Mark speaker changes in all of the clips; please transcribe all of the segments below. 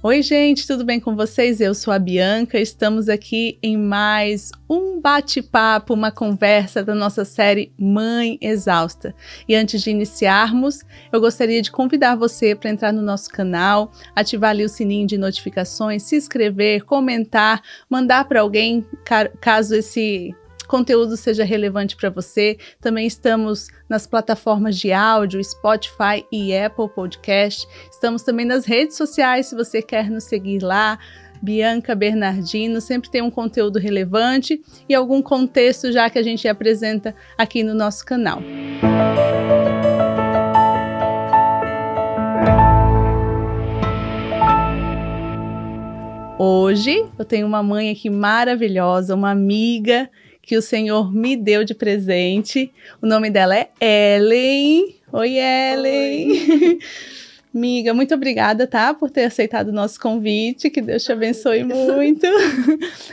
Speaker 1: Oi, gente, tudo bem com vocês? Eu sou a Bianca, estamos aqui em mais um bate-papo, uma conversa da nossa série Mãe Exausta. E antes de iniciarmos, eu gostaria de convidar você para entrar no nosso canal, ativar ali o sininho de notificações, se inscrever, comentar, mandar para alguém, caso esse conteúdo seja relevante para você. Também estamos nas plataformas de áudio, Spotify e Apple Podcast. Estamos também nas redes sociais, se você quer nos seguir lá. Bianca Bernardino, sempre tem um conteúdo relevante e algum contexto já que a gente apresenta aqui no nosso canal. Hoje eu tenho uma mãe aqui maravilhosa, uma amiga que o Senhor me deu de presente. O nome dela é Ellen. Oi, Ellen. Oi. Amiga, muito obrigada, tá? Por ter aceitado o nosso convite. Que Deus te abençoe muito.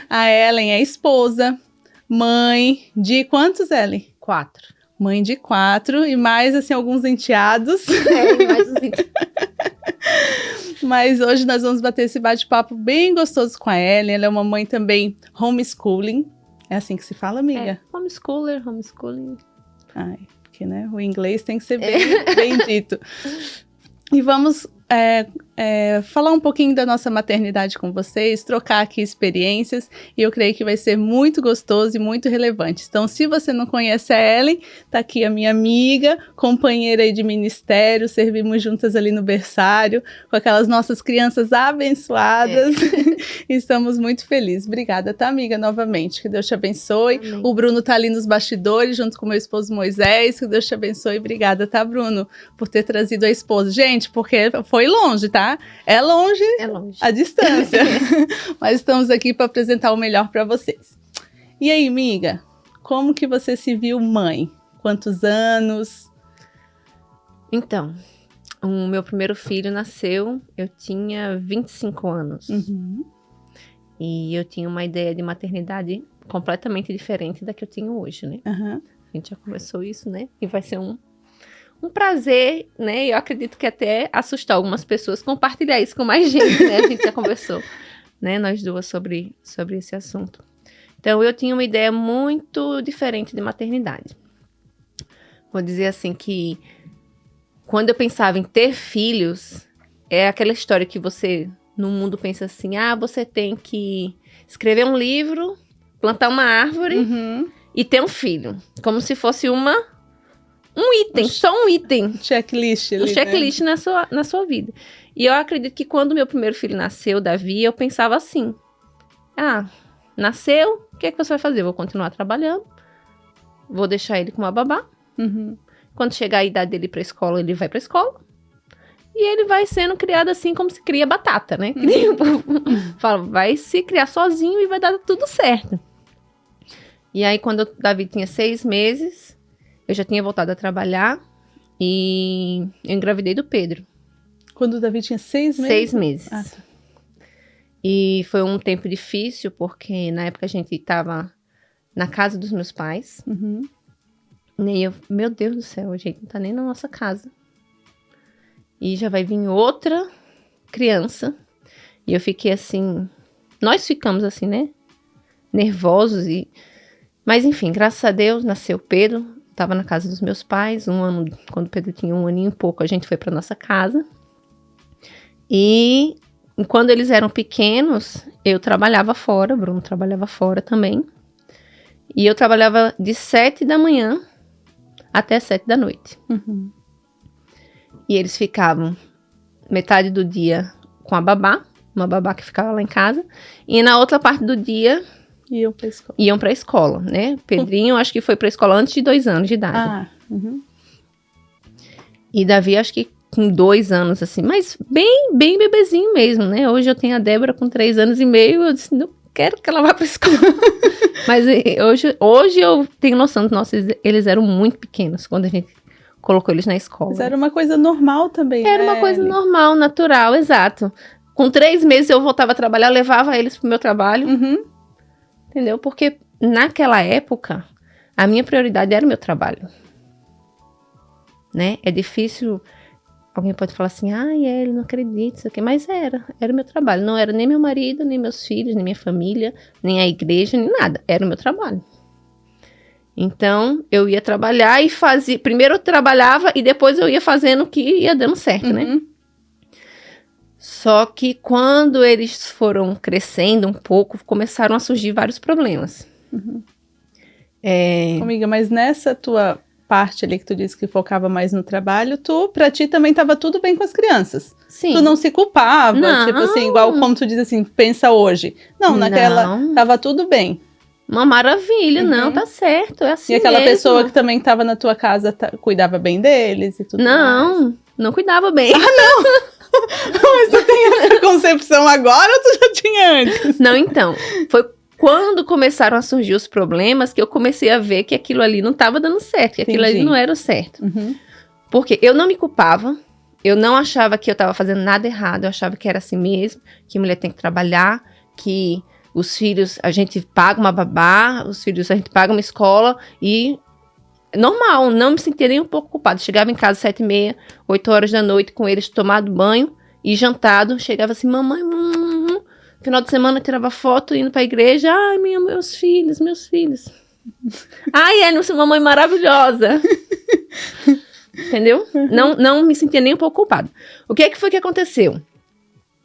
Speaker 1: A Ellen é esposa, mãe de quantos, Ellen?
Speaker 2: 4.
Speaker 1: Mãe de 4 e mais, assim, alguns enteados.
Speaker 2: Mais uns enteados.
Speaker 1: Mas hoje nós vamos bater esse bate-papo bem gostoso com a Ellen. Ela é uma mãe também homeschooling. É assim que se fala, amiga?
Speaker 2: Homeschooling.
Speaker 1: Ai, porque, né, o inglês tem que ser bem dito. E vamos falar um pouquinho da nossa maternidade com vocês, trocar aqui experiências, e eu creio que vai ser muito gostoso e muito relevante. Então, se você não conhece a Ellen, tá aqui a minha amiga, companheira aí de ministério, servimos juntas ali no berçário, com aquelas nossas crianças abençoadas, estamos muito felizes. Obrigada, tá, amiga, novamente, que Deus te abençoe.
Speaker 2: Amém.
Speaker 1: O Bruno tá ali nos bastidores, junto com meu esposo Moisés, que Deus te abençoe. Obrigada, tá, Bruno, por ter trazido a esposa. Gente, porque foi longe, tá? É longe. A distância. Mas estamos aqui para apresentar o melhor para vocês. E aí, amiga, como que você se viu mãe? Quantos anos?
Speaker 2: Então, o meu primeiro filho nasceu, eu tinha 25 anos.
Speaker 1: Uhum.
Speaker 2: E eu tinha uma ideia de maternidade completamente diferente da que eu tenho hoje, né?
Speaker 1: Uhum.
Speaker 2: A gente já conversou isso, né? E vai ser um prazer, né? Eu acredito que até assustar algumas pessoas, compartilhar isso com mais gente, né? A gente já conversou, né? Nós duas sobre esse assunto. Então, eu tinha uma ideia muito diferente de maternidade. Vou dizer assim que quando eu pensava em ter filhos, é aquela história que você, no mundo, pensa assim, você tem que escrever um livro, plantar uma árvore e ter um filho. Como se fosse um item, só um item.
Speaker 1: Checklist ali,
Speaker 2: um checklist, né? na sua vida. E eu acredito que quando meu primeiro filho nasceu, Davi, eu pensava assim, nasceu, o que é que você vai fazer? Eu vou continuar trabalhando, vou deixar ele com uma babá.
Speaker 1: Uhum.
Speaker 2: Quando chegar a idade dele pra escola, ele vai pra escola. E ele vai sendo criado assim como se cria batata, né? Fala, vai se criar sozinho e vai dar tudo certo. E aí, quando o Davi tinha 6 meses... eu já tinha voltado a trabalhar e eu engravidei do Pedro.
Speaker 1: Quando o Davi tinha 6 meses?
Speaker 2: 6 meses.
Speaker 1: Tá.
Speaker 2: E foi um tempo difícil, porque na época a gente estava na casa dos meus pais.
Speaker 1: Uhum.
Speaker 2: E eu, meu Deus do céu, a gente não tá nem na nossa casa. E já vai vir outra criança. E eu fiquei assim... nós ficamos assim, né? Nervosos. Mas enfim, graças a Deus, nasceu o Pedro. Estava na casa dos meus pais, quando o Pedro tinha 1 aninho e pouco, a gente foi para nossa casa. E quando eles eram pequenos, eu trabalhava fora, o Bruno trabalhava fora também. E eu trabalhava de 7 da manhã até 7 da noite.
Speaker 1: Uhum.
Speaker 2: E eles ficavam metade do dia com a babá, uma babá que ficava lá em casa, e na outra parte do dia... iam pra escola, né? Pedrinho, acho que foi pra escola antes de 2 anos de idade.
Speaker 1: Uhum.
Speaker 2: E Davi, acho que com 2 anos, assim, mas bem bebezinho mesmo, né? Hoje eu tenho a Débora com 3 anos e meio, eu disse, não quero que ela vá pra escola. Mas hoje eu tenho noção, nossa, eles eram muito pequenos quando a gente colocou eles na escola.
Speaker 1: Mas era uma coisa normal também,
Speaker 2: Era uma coisa normal, natural, exato. Com 3 meses eu voltava a trabalhar, eu levava eles pro meu trabalho.
Speaker 1: Uhum.
Speaker 2: Entendeu? Porque naquela época, a minha prioridade era o meu trabalho. Né? É difícil alguém pode falar assim, ele não acredita, isso aqui, mas era o meu trabalho, não era nem meu marido, nem meus filhos, nem minha família, nem a igreja, nem nada, era o meu trabalho. Então, eu ia trabalhar e fazia, primeiro eu trabalhava e depois eu ia fazendo o que ia dando certo, né? Só que quando eles foram crescendo um pouco, começaram a surgir vários problemas.
Speaker 1: Amiga, mas nessa tua parte ali que tu disse que focava mais no trabalho, pra ti também tava tudo bem com as crianças.
Speaker 2: Sim.
Speaker 1: Tu não se culpava, tipo assim, igual como tu diz assim, pensa hoje. Não, naquela tava tudo bem.
Speaker 2: Uma maravilha, não, tá certo, é assim.
Speaker 1: E aquela
Speaker 2: mesmo.
Speaker 1: pessoa que também tava na tua casa cuidava bem deles e tudo mais.
Speaker 2: Não cuidava bem.
Speaker 1: Mas tu tem essa concepção agora ou tu já tinha antes?
Speaker 2: Não, então, foi quando começaram a surgir os problemas que eu comecei a ver que aquilo ali não estava dando certo, que aquilo ali não era o certo. Porque eu não me culpava, eu não achava que eu estava fazendo nada errado, eu achava que era assim mesmo, que mulher tem que trabalhar, que os filhos, a gente paga uma babá, os filhos a gente paga uma escola e... normal, não me sentia nem um pouco culpada. Chegava em casa 7h30, 8 horas da noite, com eles tomado banho e jantado. Chegava assim, mamãe, final de semana tirava foto, indo pra igreja. Ai, meus filhos. Ai, mamãe maravilhosa. Entendeu? Não me sentia nem um pouco culpada. O que foi que aconteceu?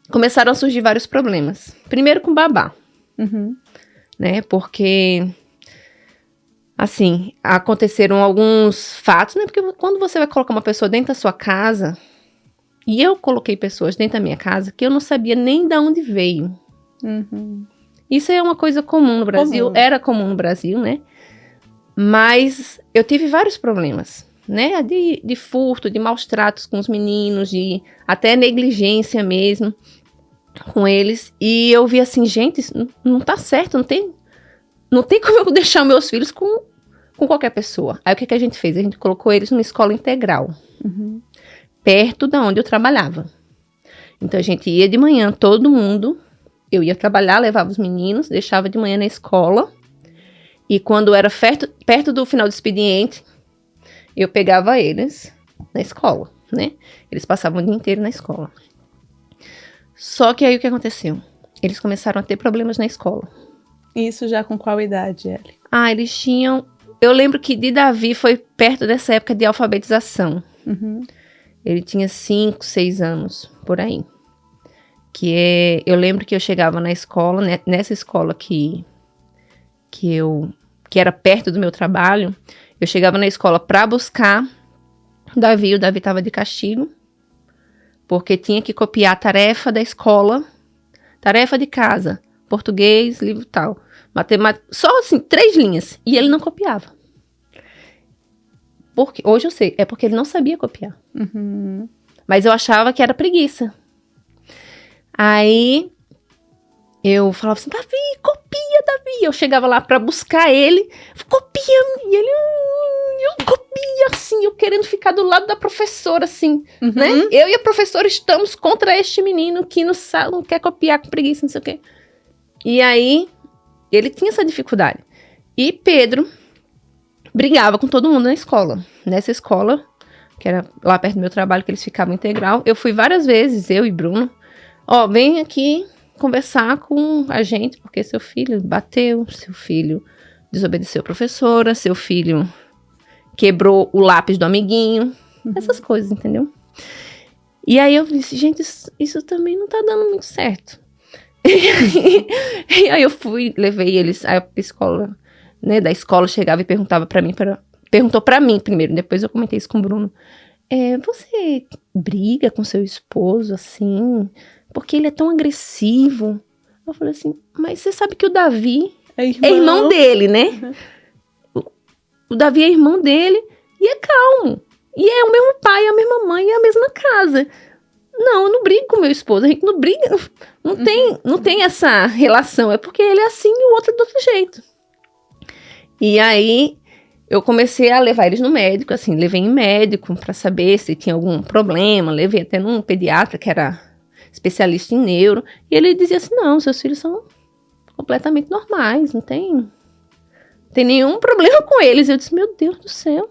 Speaker 2: Começaram a surgir vários problemas. Primeiro com babá. Né, porque... assim, aconteceram alguns fatos, né? Porque quando você vai colocar uma pessoa dentro da sua casa, e eu coloquei pessoas dentro da minha casa que eu não sabia nem de onde veio. Isso é uma coisa comum no Brasil, era comum no Brasil, né? Mas eu tive vários problemas, né? De furto, de maus tratos com os meninos, de até negligência mesmo com eles. E eu vi assim, gente, isso não tá certo, não tem como eu deixar meus filhos com qualquer pessoa. Aí o que a gente fez? A gente colocou eles numa escola integral, perto da onde eu trabalhava. Então a gente ia de manhã, todo mundo, eu ia trabalhar, levava os meninos, deixava de manhã na escola, e quando era perto do final do expediente, eu pegava eles na escola, né? Eles passavam o dia inteiro na escola. Só que aí o que aconteceu? Eles começaram a ter problemas na escola.
Speaker 1: Isso já com qual idade, Ellie?
Speaker 2: Eles tinham... Eu lembro que de Davi foi perto dessa época de alfabetização. Ele tinha 5, 6 anos, por aí. Eu lembro que eu chegava na escola, né, nessa escola que era perto do meu trabalho, eu chegava na escola para buscar Davi. O Davi estava de castigo, porque tinha que copiar a tarefa da escola, tarefa de casa, português, livro tal, matemática, só assim, 3 linhas, e ele não copiava. Hoje eu sei, é porque ele não sabia copiar. Mas eu achava que era preguiça. Aí eu falava assim, Davi, copia, Davi. Eu chegava lá pra buscar ele, copia, e ele, eu copia, assim, eu querendo ficar do lado da professora, assim, né? Eu e a professora estamos contra este menino que não quer copiar com preguiça, não sei o quê. E aí, ele tinha essa dificuldade. E Pedro brigava com todo mundo na escola. Nessa escola, que era lá perto do meu trabalho, que eles ficavam integral, eu fui várias vezes, eu e Bruno. Vem aqui conversar com a gente, porque seu filho bateu, seu filho desobedeceu a professora, seu filho quebrou o lápis do amiguinho, essas coisas, entendeu? E aí eu disse, gente, isso também não tá dando muito certo. E aí eu levei eles, a psicóloga, né, da escola chegava e perguntava pra mim, perguntou pra mim primeiro, depois eu comentei isso com o Bruno. Você briga com seu esposo, assim, porque ele é tão agressivo? Eu falei assim, mas você sabe que o Davi é irmão dele, né? O Davi é irmão dele e é calmo. E é o mesmo pai, a mesma mãe e a mesma casa. Não, eu não brigo com meu esposo, a gente não briga, não tem essa relação, é porque ele é assim e o outro é do outro jeito. E aí, eu comecei a levar eles no médico, assim, levei em médico pra saber se tinha algum problema, levei até num pediatra que era especialista em neuro, e ele dizia assim, não, seus filhos são completamente normais, não tem nenhum problema com eles. Eu disse, meu Deus do céu,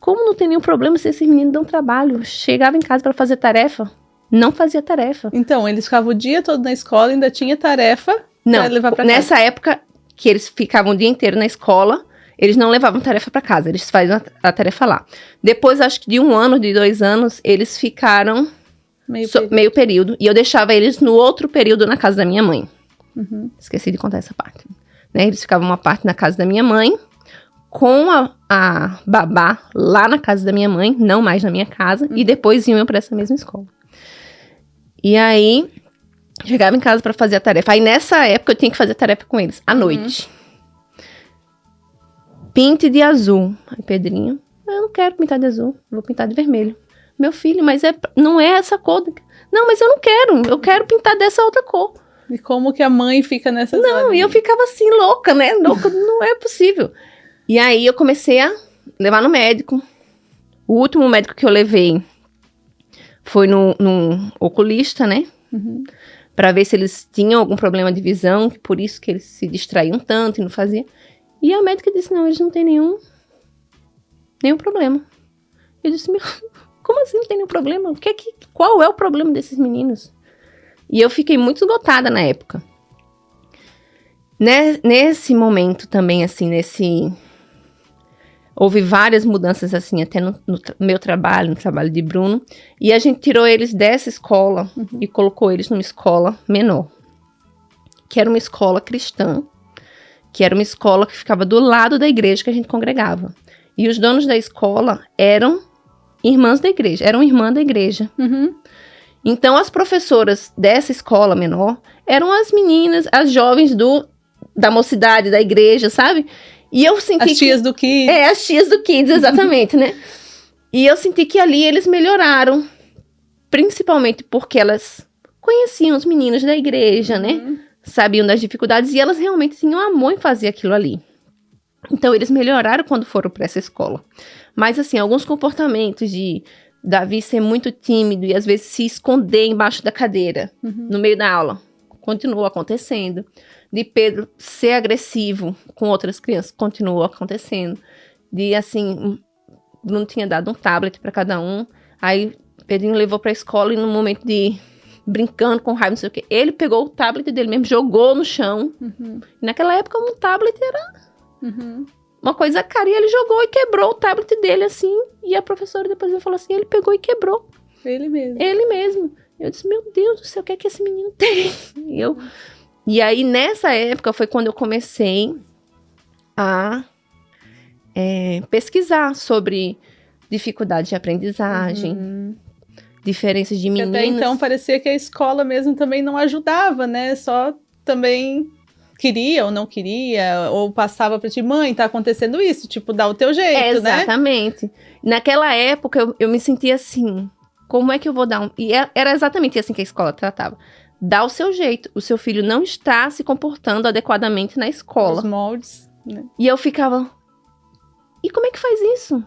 Speaker 2: como não tem nenhum problema se esses meninos dão trabalho? Chegava em casa para fazer tarefa, não fazia tarefa.
Speaker 1: Então, eles ficavam o dia todo na escola, ainda tinha tarefa para levar para casa.
Speaker 2: Nessa época que eles ficavam o dia inteiro na escola, eles não levavam tarefa para casa, eles faziam a tarefa lá. Depois, acho que de 1 ano, de 2 anos, eles ficaram meio período. E eu deixava eles no outro período na casa da minha mãe. Esqueci de contar essa parte. Né? Eles ficavam uma parte na casa da minha mãe, com a babá lá na casa da minha mãe, não mais na minha casa, e depois iam para essa mesma escola. E aí, chegava em casa para fazer a tarefa. Aí, nessa época, eu tinha que fazer a tarefa com eles, à noite. Pinte de azul. Aí, Pedrinho, eu não quero pintar de azul, vou pintar de vermelho. Meu filho, mas não é essa cor. Não, mas eu quero pintar dessa outra cor.
Speaker 1: E como que a mãe fica nessa
Speaker 2: Não, e eu ficava assim, louca, né? Louca, não é possível. E aí eu comecei a levar no médico. O último médico que eu levei foi no oculista, né? Pra ver se eles tinham algum problema de visão, por isso que eles se distraíam tanto e não faziam. E a médica disse, não, eles não têm nenhum problema. Eu disse, como assim não tem nenhum problema? Qual é o problema desses meninos? E eu fiquei muito esgotada na época. Nesse momento também, assim, houve várias mudanças, assim, até no meu trabalho, no trabalho de Bruno. E a gente tirou eles dessa escola e colocou eles numa escola menor. Que era uma escola cristã. Que era uma escola que ficava do lado da igreja que a gente congregava. E os donos da escola eram irmãs da igreja. Eram irmãs da igreja. Então, as professoras dessa escola menor eram as meninas, as jovens da mocidade, da igreja, sabe? E eu senti
Speaker 1: as tias do Kids.
Speaker 2: As tias do Kids, exatamente, né? E eu senti que ali eles melhoraram, principalmente porque elas conheciam os meninos da igreja, né? Sabiam das dificuldades e elas realmente tinham amor em fazer aquilo ali. Então, eles melhoraram quando foram para essa escola. Mas, assim, alguns comportamentos de Davi ser muito tímido e, às vezes, se esconder embaixo da cadeira, no meio da aula, continuou acontecendo. De Pedro ser agressivo com outras crianças, continuou acontecendo. De, assim, Bruno tinha dado um tablet para cada um, aí Pedrinho levou para a escola e no momento de brincando com raiva, não sei o quê, ele pegou o tablet dele mesmo, jogou no chão. E naquela época, um tablet era uma coisa cara, e ele jogou e quebrou o tablet dele, assim, e a professora depois me falou assim, ele pegou e quebrou.
Speaker 1: Ele mesmo.
Speaker 2: Ele mesmo. Eu disse, meu Deus do céu, o que é que esse menino tem? E aí, nessa época, foi quando eu comecei a pesquisar sobre dificuldade de aprendizagem, diferenças de meninos.
Speaker 1: Até então, parecia que a escola mesmo também não ajudava, né? Só também queria ou não queria, ou passava pra ti, mãe, tá acontecendo isso, tipo, dá o teu jeito, né?
Speaker 2: Exatamente. Naquela época, eu me sentia assim, como é que eu vou dar E era exatamente assim que a escola tratava. Dá o seu jeito. O seu filho não está se comportando adequadamente na escola.
Speaker 1: Os moldes, né?
Speaker 2: E eu ficava... E como é que faz isso?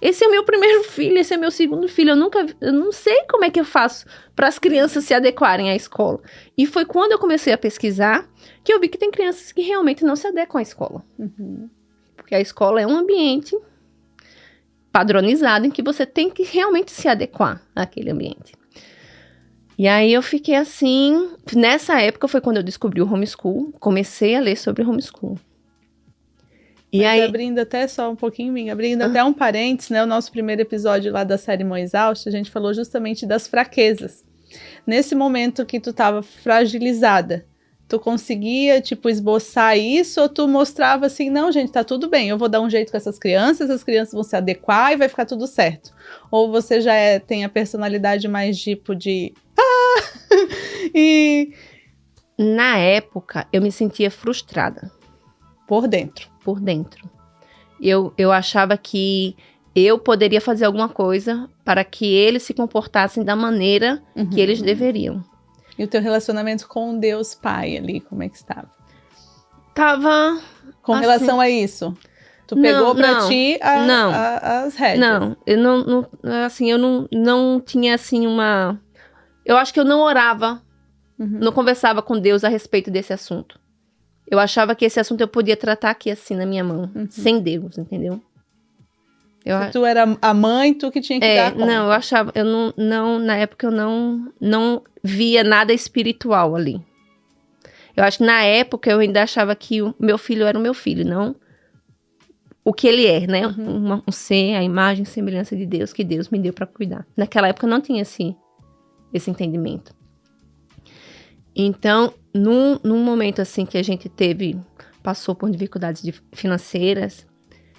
Speaker 2: Esse é o meu primeiro filho, esse é o meu segundo filho. Eu não sei como é que eu faço para as crianças se adequarem à escola. E foi quando eu comecei a pesquisar que eu vi que tem crianças que realmente não se adequam à escola. Porque a escola é um ambiente padronizado em que você tem que realmente se adequar àquele ambiente. E aí eu fiquei assim... Nessa época foi quando eu descobri o homeschool. Comecei a ler sobre homeschool.
Speaker 1: E aí... abrindo até só um pouquinho, abrindo até um parênteses, né? O nosso primeiro episódio lá da série Mãe Exausta, a gente falou justamente das fraquezas. Nesse momento que tu tava fragilizada, tu conseguia, tipo, esboçar isso ou tu mostrava assim, não, gente, tá tudo bem, eu vou dar um jeito com essas crianças vão se adequar e vai ficar tudo certo. Ou você já tem a personalidade mais tipo de... e...
Speaker 2: Na época, eu me sentia frustrada.
Speaker 1: Por dentro. Eu achava que eu poderia fazer alguma coisa para que eles se comportassem da maneira que eles deveriam. E o teu relacionamento com Deus Pai ali, como é que estava?
Speaker 2: Tava...
Speaker 1: Com
Speaker 2: assim,
Speaker 1: relação a isso? Tu pegou pra ti as rédeas?
Speaker 2: Não, eu não tinha assim uma... Eu acho que eu não orava, não conversava com Deus a respeito desse assunto. Eu achava que esse assunto eu podia tratar aqui assim na minha mão, sem Deus, entendeu?
Speaker 1: Se tu era a mãe, tu que tinha que dar conta.
Speaker 2: Não, eu achava, na época eu não via nada espiritual ali. Eu acho que na época eu ainda achava que o meu filho era o meu filho, não o que ele é, né? Um ser, a imagem e semelhança de Deus, que Deus me deu para cuidar. Naquela época eu não tinha esse entendimento. Então, num momento assim que a gente passou por dificuldades financeiras,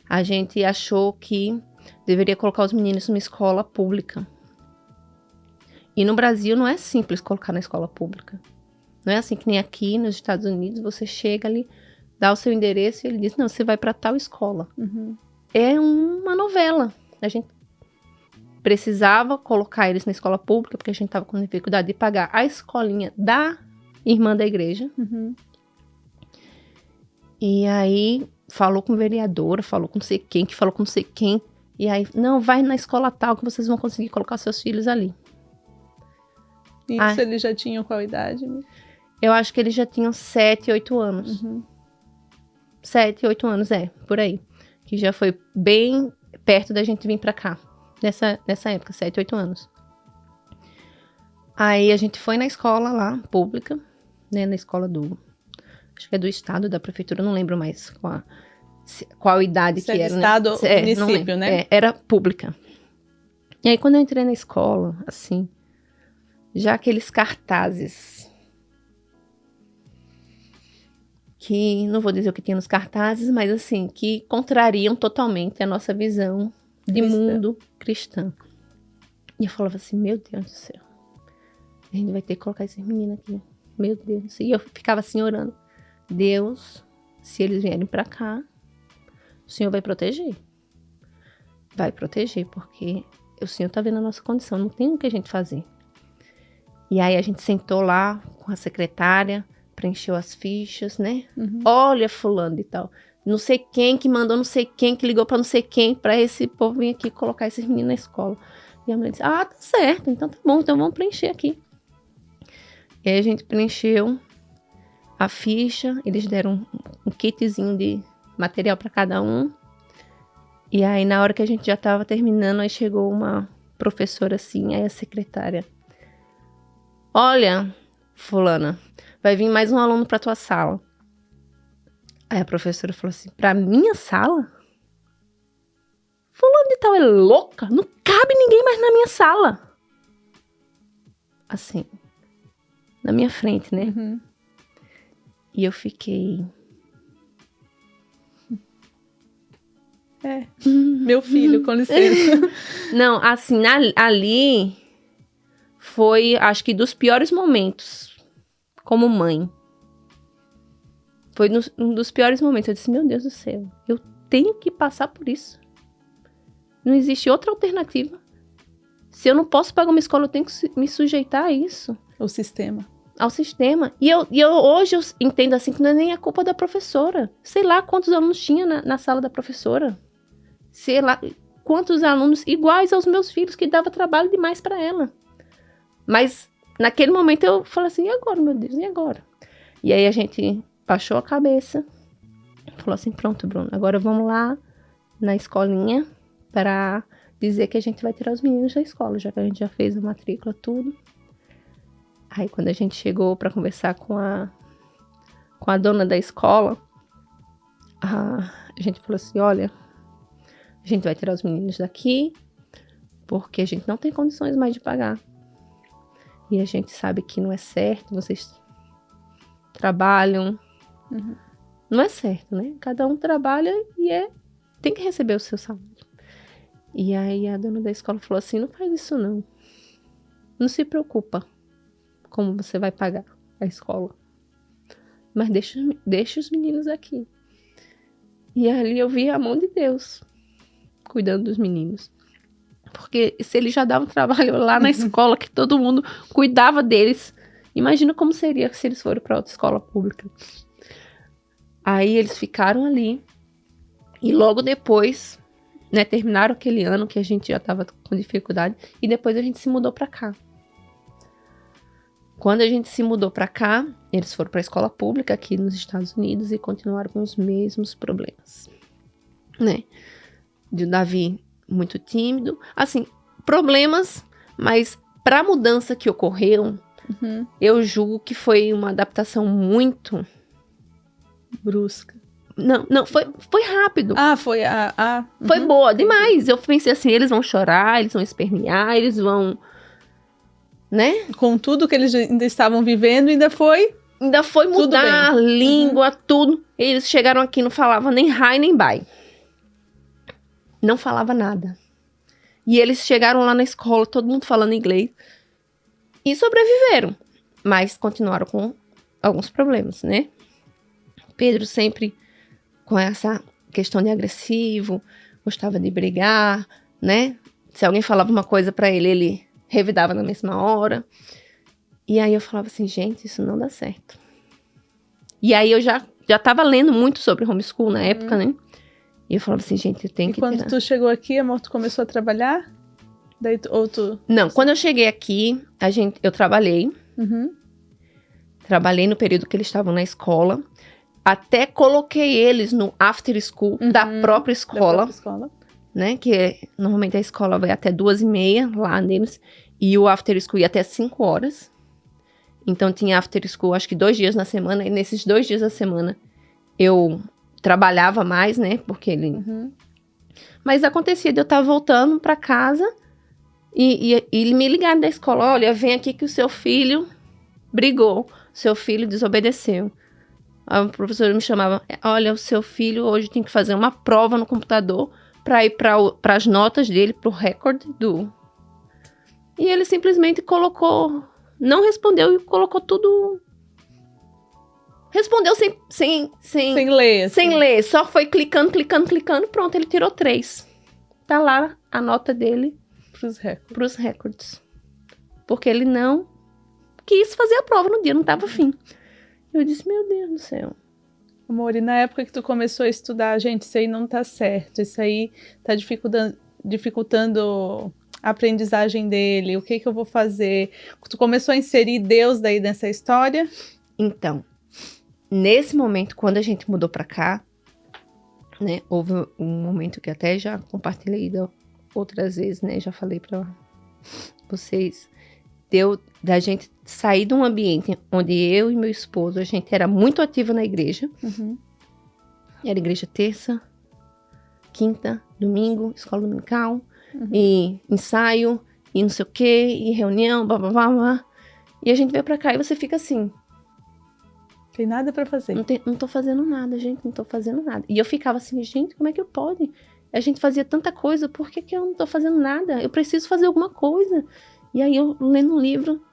Speaker 2: a gente achou que deveria colocar os meninos numa escola pública. E no Brasil não é simples colocar na escola pública. Não é assim que nem aqui nos Estados Unidos, você chega ali, dá o seu endereço e ele diz, não, você vai para tal escola. É uma novela. A gente precisava colocar eles na escola pública, porque a gente estava com dificuldade de pagar a escolinha da irmã da igreja. E aí, falou com o vereador, falou com não sei quem, que falou com não sei quem. E aí, não, vai na escola tal que vocês vão conseguir colocar seus filhos ali.
Speaker 1: Isso eles já tinham qual idade?
Speaker 2: Eu acho que eles já tinham 7, 8 anos. 7, 8 anos, por aí. Que já foi bem perto da gente vir pra cá. Nessa época, 7, 8 anos. Aí a gente foi na escola lá, pública, né, na escola acho que é do estado, da prefeitura, não lembro mais qual idade que era.
Speaker 1: Estado ou município, né?
Speaker 2: Era pública. E aí quando eu entrei na escola, assim, já aqueles cartazes, que não vou dizer o que tinha nos cartazes, mas assim, que contrariam totalmente a nossa visão de mundo cristã. E eu falava assim, meu Deus do céu, a gente vai ter que colocar esses meninos aqui. Meu Deus. E eu ficava assim orando. Deus, se eles vierem pra cá, o Senhor vai proteger. Vai proteger, porque o Senhor tá vendo a nossa condição. Não tem o que a gente fazer. E aí a gente sentou lá com a secretária, preencheu as fichas, né? Olha, fulano e tal. Não sei quem que mandou, não sei quem que ligou pra não sei quem, pra esse povo vir aqui colocar esses meninos na escola. E a mulher disse, tá certo, então tá bom, então vamos preencher aqui. E aí a gente preencheu a ficha, eles deram um kitzinho de material para cada um. E aí na hora que a gente já estava terminando, aí chegou uma professora assim, aí a secretária. Olha, fulana, vai vir mais um aluno para tua sala. Aí a professora falou assim, pra minha sala? Fulano de tal é louca, não cabe ninguém mais na minha sala. Assim, na minha frente, né? E eu fiquei...
Speaker 1: Meu filho, com licença.
Speaker 2: Não, assim, ali foi, acho que dos piores momentos como mãe. Foi um dos piores momentos. Eu disse, meu Deus do céu, eu tenho que passar por isso. Não existe outra alternativa. Se eu não posso pagar uma escola, eu tenho que me sujeitar a isso.
Speaker 1: O sistema.
Speaker 2: Ao sistema. E hoje eu entendo assim que não é nem a culpa da professora. Sei lá quantos alunos tinha na sala da professora. Sei lá quantos alunos iguais aos meus filhos, que dava trabalho demais para ela. Mas naquele momento eu falei assim, e agora, meu Deus, e agora? E aí a gente baixou a cabeça, falou assim, pronto, Bruno, agora vamos lá na escolinha para dizer que a gente vai tirar os meninos da escola, já que a gente já fez a matrícula, tudo. Aí quando a gente chegou para conversar com a dona da escola, a gente falou assim, olha, a gente vai tirar os meninos daqui porque a gente não tem condições mais de pagar. E a gente sabe que não é certo, vocês trabalham. Não é certo, né? Cada um trabalha e tem que receber o seu salário. E aí a dona da escola falou assim, não faz isso não. Não se preocupa como você vai pagar a escola. Mas deixa os meninos aqui. E ali eu vi a mão de Deus cuidando dos meninos. Porque se ele já dava um trabalho lá na escola, que todo mundo cuidava deles, imagina como seria se eles foram para outra escola pública. Aí eles ficaram ali. E logo depois, né, terminaram aquele ano que a gente já estava com dificuldade. E depois a gente se mudou para cá. Quando a gente se mudou para cá, eles foram para a escola pública aqui nos Estados Unidos e continuaram com os mesmos problemas, né? De o Davi muito tímido. Assim, problemas, mas para a mudança que ocorreu, eu julgo que foi uma adaptação muito
Speaker 1: brusca.
Speaker 2: Não, foi rápido.
Speaker 1: Foi
Speaker 2: Foi boa, demais. Eu pensei assim, eles vão chorar, eles vão espernear, eles vão, né?
Speaker 1: Com tudo que eles ainda estavam vivendo, ainda foi
Speaker 2: mudar língua, tudo. Eles chegaram aqui, não falavam nem hi, nem bye. Não falava nada. E eles chegaram lá na escola, todo mundo falando inglês. E sobreviveram. Mas continuaram com alguns problemas, né? Pedro sempre com essa questão de agressivo, gostava de brigar, né? Se alguém falava uma coisa pra ele, ele revidava na mesma hora. E aí eu falava assim, gente, isso não dá certo. E aí eu já tava lendo muito sobre homeschool na época, né? E eu falava assim, gente, eu tenho que
Speaker 1: quando tu chegou aqui, amor, tu começou a trabalhar? Daí
Speaker 2: Não, quando eu cheguei aqui, eu trabalhei. Trabalhei no período que eles estavam na escola. Até coloquei eles no after school da própria escola. Né? Que normalmente a escola vai até 2h30 lá neles. E o after school ia até 5 horas. Então tinha after school acho que 2 dias na semana. E nesses 2 dias da semana eu trabalhava mais, né? Porque ele... Mas acontecia de eu estar voltando para casa e ele me ligar da escola. Olha, vem aqui que o seu filho brigou. Seu filho desobedeceu. A professora me chamava, olha, o seu filho hoje tem que fazer uma prova no computador para ir para as notas dele, para o recorde do... E ele simplesmente colocou, não respondeu e colocou tudo... Respondeu sem
Speaker 1: ler.
Speaker 2: Sem ler, só foi clicando, pronto, ele tirou 3. Tá lá a nota dele pros recordes. Porque ele não quis fazer a prova no dia, não tava afim. Eu disse, meu Deus do céu.
Speaker 1: Amor, e na época que tu começou a estudar, gente, isso aí não tá certo, isso aí tá dificultando a aprendizagem dele, o que eu vou fazer? Tu começou a inserir Deus daí nessa história?
Speaker 2: Então, nesse momento, quando a gente mudou pra cá, né, houve um momento que até já compartilhei outras vezes, né, já falei pra vocês, deu da gente sair de um ambiente onde eu e meu esposo, a gente era muito ativa na igreja. Era igreja terça, quinta, domingo, escola dominical, e ensaio, e não sei o quê, e reunião, blá, blá, blá, blá. E a gente veio pra cá e você fica assim...
Speaker 1: Tem nada pra fazer.
Speaker 2: Não tô fazendo nada, gente, não tô fazendo nada. E eu ficava assim, gente, como é que pode? A gente fazia tanta coisa, por que eu não tô fazendo nada? Eu preciso fazer alguma coisa. E aí eu lendo um livro,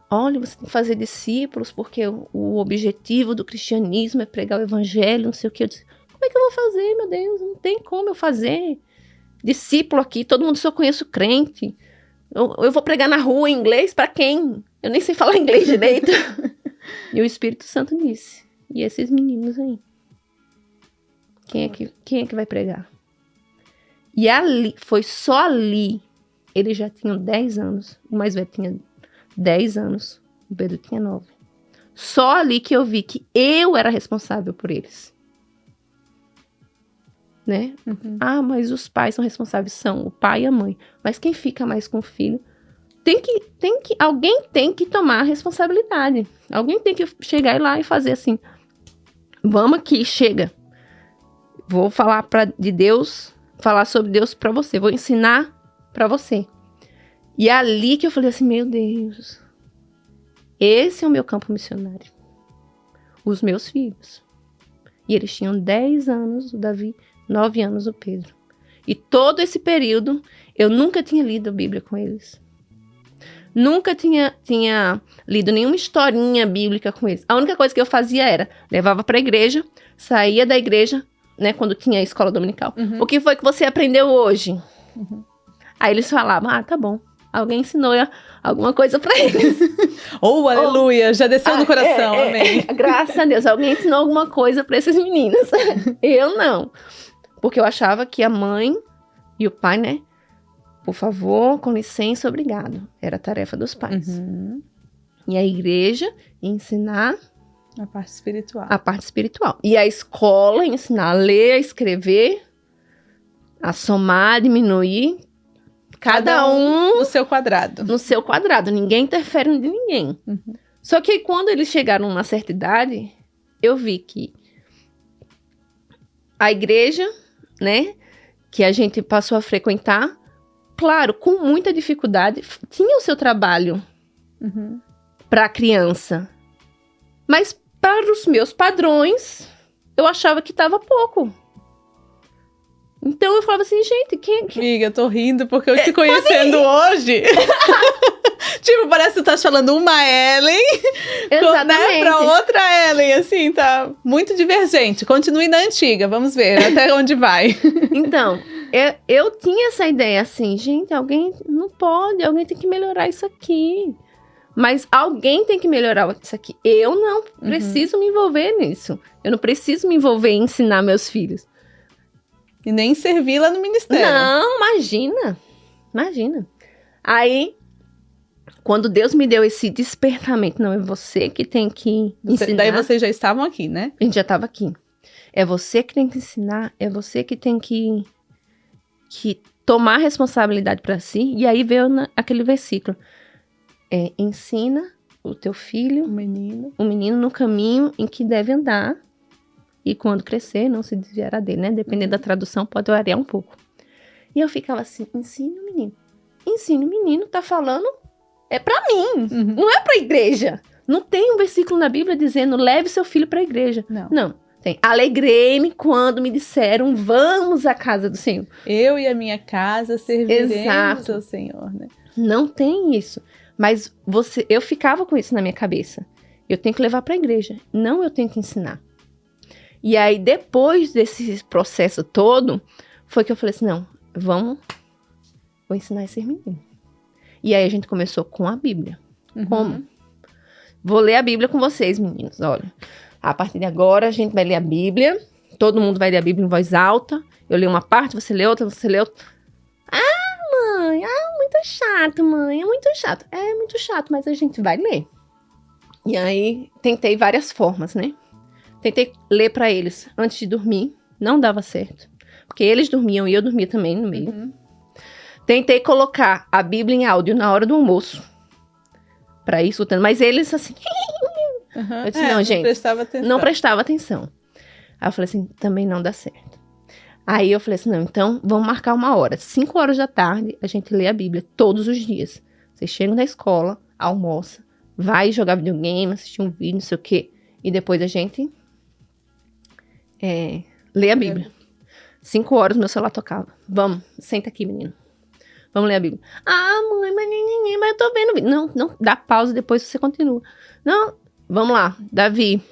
Speaker 2: olha, você tem que fazer discípulos, porque o objetivo do cristianismo é pregar o evangelho, não sei o que. Eu disse, como é que eu vou fazer, meu Deus? Não tem como eu fazer. Discípulo aqui, todo mundo só conhece crente. Eu vou pregar na rua em inglês pra quem? Eu nem sei falar inglês direito. E o Espírito Santo disse, e esses meninos aí? Quem é que vai pregar? E ali, foi só ali, eles já tinham 10 anos, o mais velho tinha 10 anos, o Pedro tinha 9. Só ali que eu vi que eu era responsável por eles. Né? Ah, mas os pais são responsáveis, são o pai e a mãe. Mas quem fica mais com o filho? Alguém tem que tomar a responsabilidade. Alguém tem que chegar lá e fazer assim, vamos aqui, chega. Vou falar de Deus, falar sobre Deus pra você, vou ensinar pra você. E é ali que eu falei assim, meu Deus, esse é o meu campo missionário. Os meus filhos. E eles tinham 10 anos, o Davi, 9 anos, o Pedro. E todo esse período, eu nunca tinha lido a Bíblia com eles. Nunca tinha lido nenhuma historinha bíblica com eles. A única coisa que eu fazia era, levava pra igreja, saía da igreja, né, quando tinha a escola dominical. O que foi que você aprendeu hoje? Aí eles falavam, tá bom. Alguém ensinou alguma coisa pra eles.
Speaker 1: Aleluia, já desceu no coração, amém.
Speaker 2: Graças a Deus, alguém ensinou alguma coisa pra esses meninos. Eu não. Porque eu achava que a mãe e o pai, né, por favor, com licença, obrigado. Era a tarefa dos pais. E a igreja ensinar
Speaker 1: a parte espiritual.
Speaker 2: A parte espiritual. E a escola ensinar a ler, a escrever a somar, diminuir, cada um
Speaker 1: no seu quadrado.
Speaker 2: no seu quadrado. Ninguém interfere de ninguém.
Speaker 1: Uhum.
Speaker 2: Só que quando eles chegaram numa certa idade, eu vi que a igreja, né, que a gente passou a frequentar, claro, com muita dificuldade, tinha o seu trabalho
Speaker 1: Uhum.
Speaker 2: para a criança. Mas para os meus padrões, eu achava que estava pouco. Então eu falava assim, gente, quem...
Speaker 1: Amiga, eu tô rindo porque eu te conhecendo hoje. Tipo, parece que tu tá falando uma Ellen, né,
Speaker 2: Exatamente.
Speaker 1: pra outra Ellen, assim, tá muito divergente. Continue na antiga, vamos ver até onde vai.
Speaker 2: Então, eu tinha essa ideia assim, gente, alguém não pode, alguém tem que melhorar isso aqui. Mas alguém tem que melhorar isso aqui. Eu não preciso me envolver nisso. Eu não preciso me envolver em ensinar meus filhos.
Speaker 1: E nem servir lá no ministério.
Speaker 2: Não, imagina. Aí, quando Deus me deu esse despertamento, não, é você que tem que ensinar.
Speaker 1: Daí vocês já estavam aqui, né?
Speaker 2: A gente já estava aqui. É você que tem que ensinar, é você que tem que tomar responsabilidade para si. E aí veio aquele versículo. Ensina o teu filho,
Speaker 1: O menino.
Speaker 2: o menino, no caminho em que deve andar. E quando crescer, não se desviará dele, né? Dependendo da tradução, pode variar um pouco. E eu ficava assim, ensina o menino. Ensina o menino, tá falando, é pra mim,
Speaker 1: Uhum.
Speaker 2: não é pra igreja. Não tem um versículo na Bíblia dizendo, leve seu filho pra igreja.
Speaker 1: Não.
Speaker 2: Tem, alegrei-me quando me disseram, vamos à casa do Senhor.
Speaker 1: Eu e a minha casa serviremos
Speaker 2: Exato.
Speaker 1: ao Senhor, né?
Speaker 2: Não tem isso. Mas eu ficava com isso na minha cabeça. Eu tenho que levar pra igreja. Não, eu tenho que ensinar. E aí, depois desse processo todo, foi que eu falei assim, não, vou ensinar esse menino. E aí, a gente começou com a Bíblia.
Speaker 1: Uhum.
Speaker 2: Como? Vou ler a Bíblia com vocês, meninos, olha. A partir de agora, a gente vai ler a Bíblia. Todo mundo vai ler a Bíblia em voz alta. Eu leio uma parte, você lê outra, você lê outra. Mãe, muito chato, mãe, é muito chato. É muito chato, mas a gente vai ler. E aí, tentei várias formas, né? Tentei ler pra eles antes de dormir. Não dava certo. Porque eles dormiam e eu dormia também no meio.
Speaker 1: Uhum.
Speaker 2: Tentei colocar a Bíblia em áudio na hora do almoço. Pra ir escutando. Mas eles, assim...
Speaker 1: Uhum.
Speaker 2: Eu disse, não, gente,
Speaker 1: prestava atenção.
Speaker 2: não prestava atenção. Aí eu falei assim, também não dá certo. Aí eu falei assim, não, então vamos marcar uma hora. 5 horas da tarde, a gente lê a Bíblia todos os dias. Vocês chegam da escola, almoça, vai jogar videogame, assistir um vídeo, não sei o quê. E depois a gente... lê a Bíblia. 5 horas meu celular tocava. Vamos, senta aqui, menino. Vamos ler a Bíblia. Mãe, mas eu tô vendo o vídeo. Não, dá pausa, depois você continua. Não, vamos lá. Davi.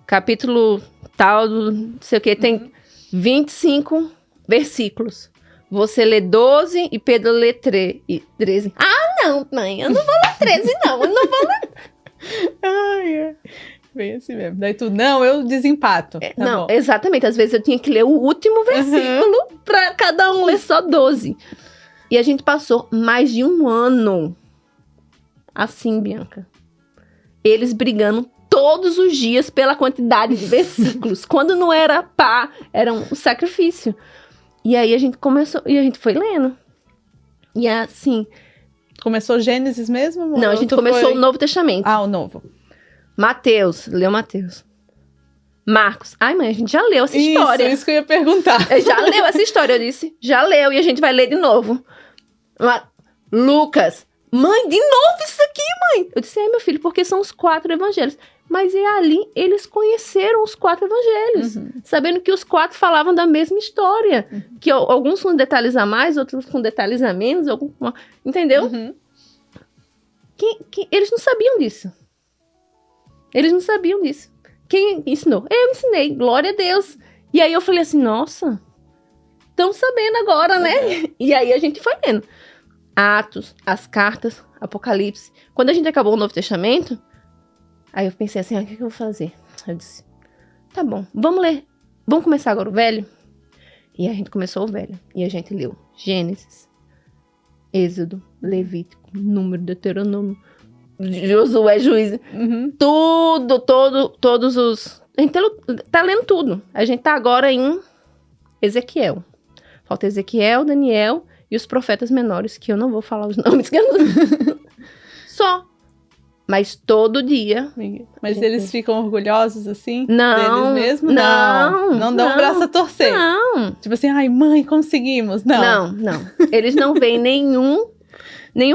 Speaker 2: Capítulo tal, não sei o que, tem 25 versículos. Você lê 12 e Pedro lê 13. Não, mãe, eu não vou ler 13, não. Eu não vou ler.
Speaker 1: Ai, bem assim mesmo. Daí tu, não, eu desempato. Tá
Speaker 2: não,
Speaker 1: bom.
Speaker 2: exatamente. Às vezes eu tinha que ler o último versículo pra cada um ler só 12. E a gente passou mais de 1 ano assim, Bianca. Eles brigando todos os dias pela quantidade de versículos. Quando não era pá, era um sacrifício. E aí a gente começou, e a gente foi lendo. E assim...
Speaker 1: Começou Gênesis mesmo?
Speaker 2: Não, a gente começou o Novo Testamento.
Speaker 1: O Novo.
Speaker 2: Mateus, leu Mateus. Marcos. Ai, mãe, a gente já leu essa história.
Speaker 1: Isso que eu ia perguntar.
Speaker 2: Já leu essa história, eu disse. Já leu, e a gente vai ler de novo. Lucas. Mãe, de novo isso aqui, mãe. Eu disse, meu filho, porque são os 4 evangelhos. Mas é ali, eles conheceram os 4 evangelhos. Sabendo que os 4 falavam da mesma história. Que alguns com detalhes a mais, outros com detalhes a menos. Entendeu? Eles não sabiam disso. Eles não sabiam disso. Quem ensinou? Eu ensinei, glória a Deus. E aí eu falei assim, nossa, estão sabendo agora, né? E aí a gente foi lendo. Atos, as cartas, Apocalipse. Quando a gente acabou o Novo Testamento, aí eu pensei assim, o que eu vou fazer? Eu disse, tá bom, vamos ler. Vamos começar agora o Velho? E a gente começou o Velho. E a gente leu Gênesis, Êxodo, Levítico, Número, Deuteronômio, Josué, Juízes. Todos os... A gente tá lendo tudo. A gente tá agora em Ezequiel. Falta Ezequiel, Daniel e os profetas menores, que eu não vou falar os nomes. Que eu não... Só. Mas todo dia...
Speaker 1: Mas eles ficam orgulhosos, assim?
Speaker 2: Não.
Speaker 1: Deles mesmos?
Speaker 2: Não
Speaker 1: dão o braço a torcer?
Speaker 2: Não.
Speaker 1: Tipo assim, ai, mãe, conseguimos. Não.
Speaker 2: Não. Eles não veem nenhum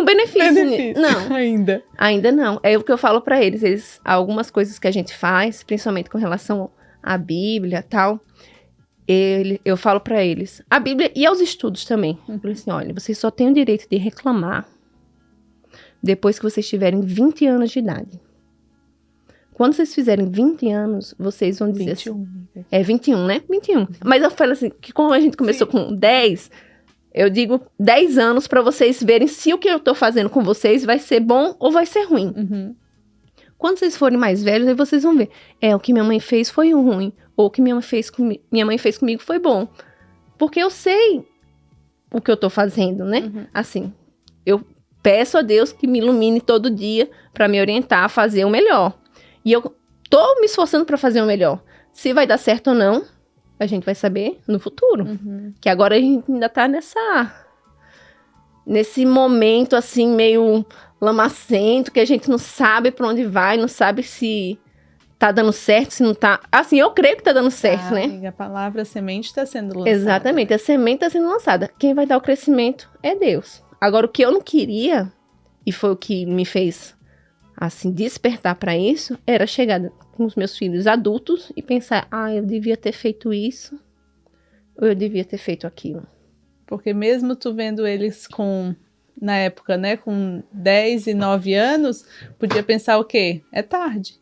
Speaker 2: benefício. Não. Ainda não. É o que eu falo pra eles. Algumas coisas que a gente faz, principalmente com relação à Bíblia e tal, eu falo pra eles. A Bíblia e aos estudos também. Eu falo assim, olha, vocês só têm o direito de reclamar depois que vocês tiverem 20 anos de idade. Quando vocês fizerem 20 anos, vocês vão dizer
Speaker 1: 21.
Speaker 2: Assim... É 21, né? 21. Mas eu falo assim, que como a gente começou com 10... Eu digo 10 anos pra vocês verem se o que eu tô fazendo com vocês vai ser bom ou vai ser ruim.
Speaker 1: Uhum.
Speaker 2: Quando vocês forem mais velhos, aí vocês vão ver. O que minha mãe fez foi ruim. Ou o que minha mãe fez comigo foi bom. Porque eu sei o que eu tô fazendo, né?
Speaker 1: Uhum.
Speaker 2: Assim, eu peço a Deus que me ilumine todo dia pra me orientar a fazer o melhor. E eu tô me esforçando pra fazer o melhor. Se vai dar certo ou não, a gente vai saber no futuro.
Speaker 1: Uhum.
Speaker 2: Que agora a gente ainda tá nesse momento, assim, meio lamacento, que a gente não sabe pra onde vai, não sabe se tá dando certo, se não tá... Assim, eu creio que tá dando certo, né?
Speaker 1: Amiga, a palavra semente tá sendo lançada.
Speaker 2: Exatamente, a semente tá sendo lançada. Quem vai dar o crescimento é Deus. Agora, o que eu não queria, e foi o que me fez, assim, despertar pra isso, era chegar com os meus filhos adultos e pensar, eu devia ter feito isso, ou eu devia ter feito aquilo.
Speaker 1: Porque mesmo tu vendo eles na época, né, com 10 e 9 anos, podia pensar o quê? É tarde.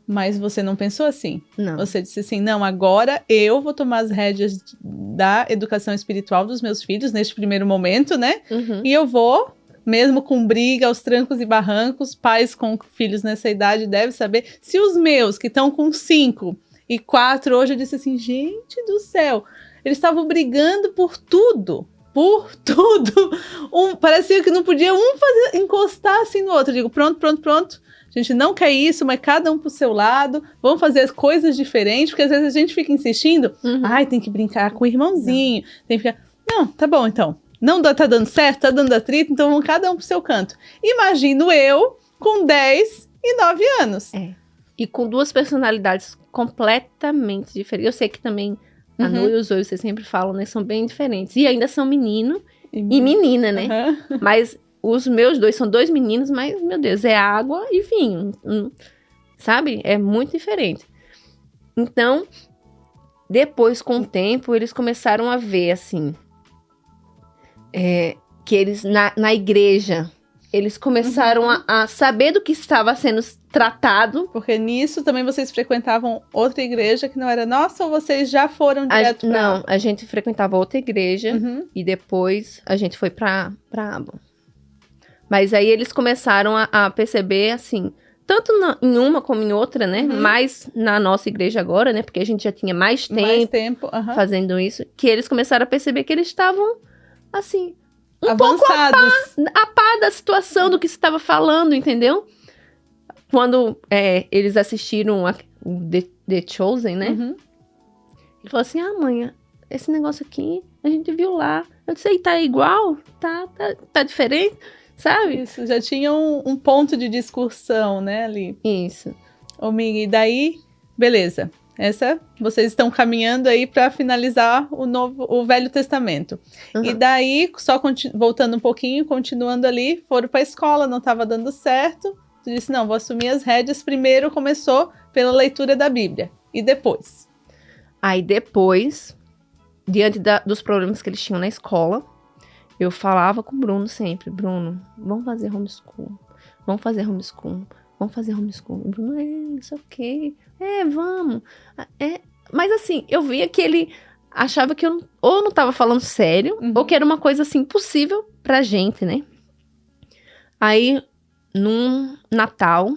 Speaker 1: Mas você não pensou assim.
Speaker 2: Não.
Speaker 1: Você disse assim, não, agora eu vou tomar as rédeas da educação espiritual dos meus filhos, neste primeiro momento, né?
Speaker 2: Uhum.
Speaker 1: E eu vou, mesmo com briga, aos trancos e barrancos, pais com filhos nessa idade devem saber. Se os meus, que estão com 5 e 4, hoje eu disse assim, gente do céu, eles estavam brigando por tudo. Por tudo. Parecia que não podia encostar assim no outro. Eu digo, pronto. A gente não quer isso, mas cada um pro seu lado. Vamos fazer as coisas diferentes, porque às vezes a gente fica insistindo. Tem que brincar com o irmãozinho. Tem que ficar... Não, tá bom então. Não tá dando certo, tá dando atrito, então vamos cada um pro seu canto. Imagino eu com 10 e 9 anos.
Speaker 2: E com 2 personalidades completamente diferentes. Eu sei que também a Nu e o Zoe, vocês sempre falam, né? São bem diferentes. E ainda são menino e menina, né? Mas os meus 2 são 2 meninos, mas, meu Deus, é água e vinho. Sabe? É muito diferente. Então, depois, com o tempo, eles começaram a ver, assim... que eles, na igreja... Eles começaram a saber do que estava sendo tratado.
Speaker 1: Porque nisso também vocês frequentavam outra igreja que não era nossa, ou vocês já foram direto pra...
Speaker 2: Não, a gente frequentava outra igreja e depois a gente foi pra Aba. Mas aí eles começaram a perceber, assim, tanto em uma como em outra, né? Mais na nossa igreja agora, né? Porque a gente já tinha mais tempo fazendo isso. Que eles começaram a perceber que eles estavam, assim...
Speaker 1: avançados.
Speaker 2: A par da situação do que se estava falando, entendeu? Quando eles assistiram o The Chosen, né? Ele falou assim, mãe, esse negócio aqui, a gente viu lá. Eu disse, aí tá igual? Tá diferente? Sabe?
Speaker 1: Isso, já tinha um ponto de discussão, né, ali.
Speaker 2: Isso.
Speaker 1: Ô, Mig, e daí, beleza. Vocês estão caminhando aí para finalizar o Velho Testamento. E daí, só voltando um pouquinho, continuando ali, foram para a escola, não estava dando certo. Tu disse, não, vou assumir as rédeas. Primeiro começou pela leitura da Bíblia. E depois?
Speaker 2: Aí depois, diante dos problemas que eles tinham na escola, eu falava com o Bruno sempre, Bruno, vamos fazer homeschool. O Bruno, isso é ok. Vamos. Mas assim, eu via que ele achava que eu ou não tava falando sério, ou que era uma coisa assim, impossível pra gente, né? Aí, num Natal,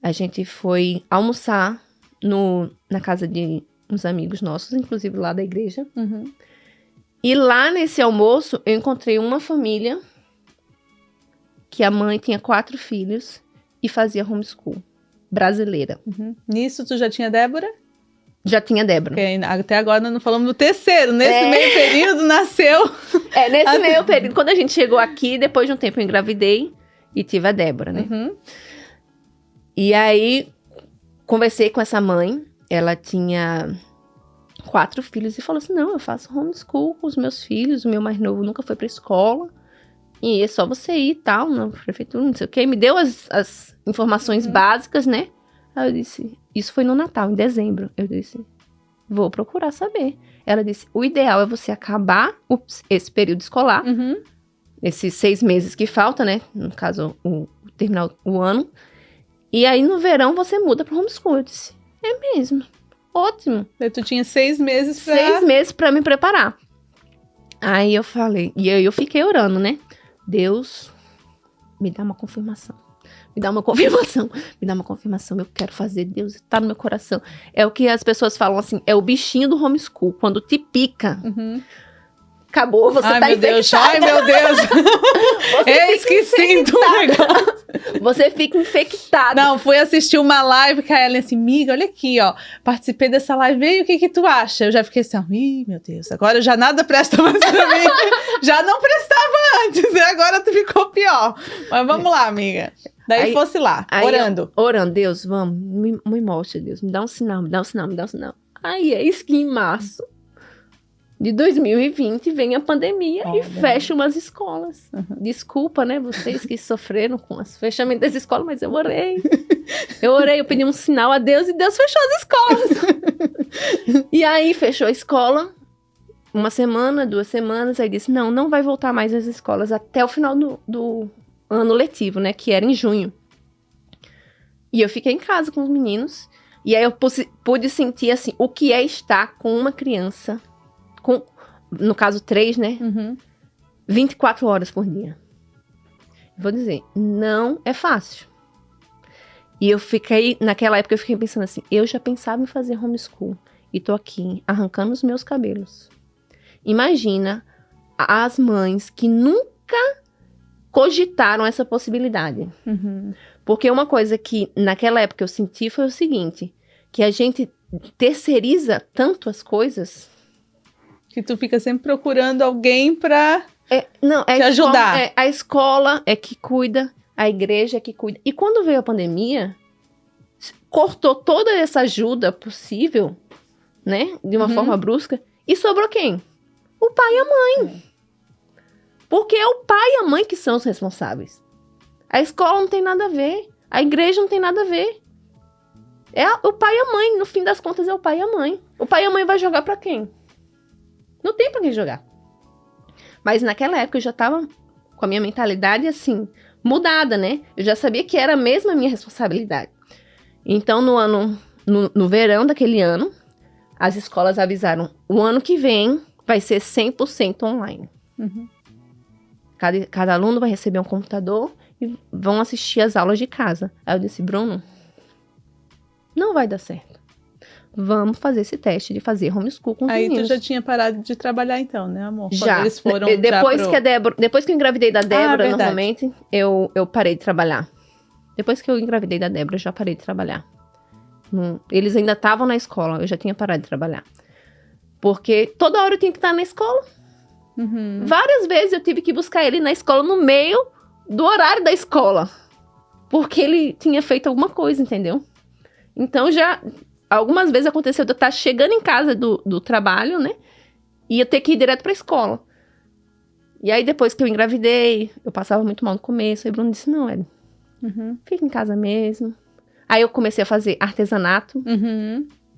Speaker 2: a gente foi almoçar na casa de uns amigos nossos, inclusive lá da igreja. E lá nesse almoço, eu encontrei uma família que a mãe tinha 4 filhos e fazia homeschool, brasileira.
Speaker 1: Nisso, tu já tinha Débora?
Speaker 2: Já tinha Débora.
Speaker 1: Porque até agora nós não falamos do terceiro. Nesse meio período nasceu...
Speaker 2: Nesse meio período. Quando a gente chegou aqui, depois de um tempo eu engravidei e tive a Débora, né?
Speaker 1: Uhum.
Speaker 2: E aí, conversei com essa mãe. Ela tinha 4 filhos e falou assim, não, eu faço homeschool com os meus filhos. O meu mais novo nunca foi pra escola. E é só você ir e tal, na prefeitura, não sei o quê. Me deu as informações básicas, né? Aí eu disse, isso foi no Natal, em dezembro. Eu disse, vou procurar saber. Ela disse, o ideal é você acabar esse período escolar, esses 6 meses que falta, né? No caso, terminar o ano. E aí, no verão, você muda para homeschool. Eu disse, é mesmo, ótimo.
Speaker 1: Aí tu tinha 6 meses pra...
Speaker 2: 6 meses para me preparar. Aí eu falei, e aí eu fiquei orando, né? Deus, me dá uma confirmação. Me dá uma confirmação. Me dá uma confirmação. Eu quero fazer. Deus, tá no meu coração. É o que as pessoas falam assim, é o bichinho do homeschool. Quando te pica, acabou, você tá infectada.
Speaker 1: Ai, meu Deus. Esqueci do negócio.
Speaker 2: Você fica infectada.
Speaker 1: Não, fui assistir uma live que a Ellen assim, miga, olha aqui, ó. Participei dessa live, e o que tu acha? Eu já fiquei assim, ih, meu Deus, agora já nada presta mais pra mim. Já não prestava antes, e agora tu ficou pior. Mas vamos lá, amiga. Daí aí, fosse lá, orando.
Speaker 2: Orando, Deus, vamos, me mostre, Deus. Me dá um sinal, me dá um sinal, me dá um sinal. Aí é isso que em março de 2020 vem a pandemia e fecha umas escolas. Desculpa, né, vocês que sofreram com os fechamentos das escolas, mas eu orei. Eu pedi um sinal a Deus e Deus fechou as escolas. E aí fechou a escola, 1 semana, 2 semanas, aí disse, não vai voltar mais às escolas até o final do ano letivo, né, que era em junho. E eu fiquei em casa com os meninos, e aí eu pude sentir, assim, o que é estar com uma criança, no caso 3, né, 24 horas por dia. Vou dizer, não é fácil. E eu fiquei, naquela época eu fiquei pensando assim, eu já pensava em fazer homeschool, e tô aqui, arrancando os meus cabelos. Imagina as mães que nunca cogitaram essa possibilidade. Porque uma coisa que naquela época eu senti foi o seguinte, que a gente terceiriza tanto as coisas...
Speaker 1: Que tu fica sempre procurando alguém pra te ajudar.
Speaker 2: A escola é que cuida, a igreja é que cuida. E quando veio a pandemia, cortou toda essa ajuda possível, né? De uma forma brusca. E sobrou quem? O pai e a mãe. Porque é o pai e a mãe que são os responsáveis. A escola não tem nada a ver. A igreja não tem nada a ver. É o pai e a mãe. No fim das contas, é o pai e a mãe. O pai e a mãe vai jogar pra quem? Não tem pra quem jogar. Mas naquela época eu já tava com a minha mentalidade, assim, mudada, né? Eu já sabia que era mesmo a minha responsabilidade. Então, no verão daquele ano, as escolas avisaram, o ano que vem vai ser 100% online. Cada aluno vai receber um computador e vão assistir as aulas de casa. Aí eu disse, Bruno, não vai dar certo. Vamos fazer esse teste de fazer homeschool com os meninos.
Speaker 1: Aí tu já tinha parado de trabalhar então, né, amor?
Speaker 2: Já.
Speaker 1: Quando eles foram
Speaker 2: depois que eu engravidei da Débora, normalmente, eu parei de trabalhar. Depois que eu engravidei da Débora, eu já parei de trabalhar. Eles ainda estavam na escola, eu já tinha parado de trabalhar. Porque toda hora eu tinha que estar na escola. Várias vezes eu tive que buscar ele na escola no meio do horário da escola. Porque ele tinha feito alguma coisa, entendeu? Então já... Algumas vezes aconteceu de eu estar chegando em casa do trabalho, né? E eu ter que ir direto pra escola. E aí, depois que eu engravidei, eu passava muito mal no começo. Aí o Bruno disse, não, Ellen, fica em casa mesmo. Aí eu comecei a fazer artesanato.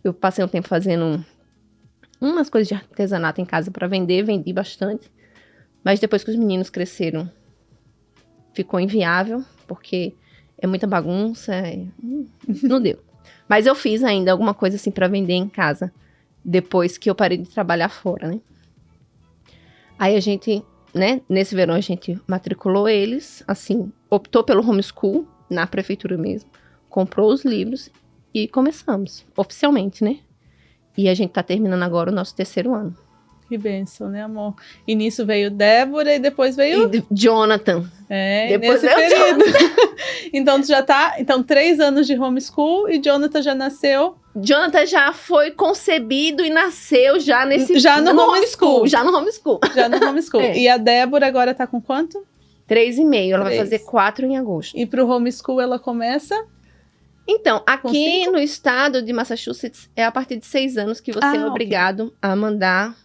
Speaker 2: Eu passei um tempo fazendo umas coisas de artesanato em casa pra vender. Vendi bastante. Mas depois que os meninos cresceram, ficou inviável. Porque é muita bagunça. Não deu. Mas eu fiz ainda alguma coisa assim pra vender em casa. Depois que eu parei de trabalhar fora, né? Aí a gente, né? Nesse verão a gente matriculou eles. Assim, optou pelo homeschool, na prefeitura mesmo. Comprou os livros e começamos. Oficialmente, né? E a gente tá terminando agora o nosso 3º ano.
Speaker 1: Que bênção, né, amor? E nisso veio Débora e depois veio...
Speaker 2: E Jonathan.
Speaker 1: Depois nesse período. Então, tu já tá... Então, 3 anos de homeschool e Jonathan já nasceu...
Speaker 2: Jonathan já foi concebido e nasceu já nesse...
Speaker 1: Já no homeschool.
Speaker 2: Já no homeschool.
Speaker 1: Já no homeschool. E a Débora agora tá com quanto?
Speaker 2: 3,5. Ela vai fazer 4 em agosto.
Speaker 1: E pro homeschool ela começa...
Speaker 2: Então, aqui no estado de Massachusetts, é a partir de 6 anos que você é obrigado a mandar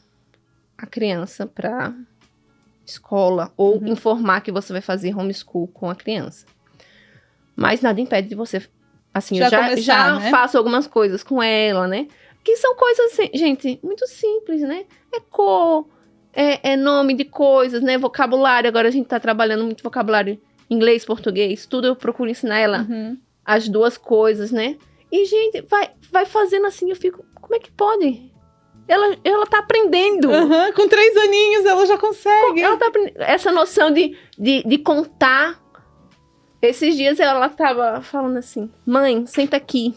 Speaker 2: a criança para escola ou informar que você vai fazer homeschool com a criança. Mas nada impede de você, assim, já né? Faço algumas coisas com ela, né? Que são coisas, assim, gente, muito simples, né? É cor, é nome de coisas, né? Vocabulário, agora a gente tá trabalhando muito vocabulário inglês, português, tudo eu procuro ensinar ela as 2 coisas, né? E, gente, vai fazendo assim, eu fico, como é que pode? Ela tá aprendendo.
Speaker 1: Com 3 aninhos ela já consegue.
Speaker 2: Ela tá aprendendo. Essa noção de contar. Esses dias ela tava falando assim, mãe, senta aqui.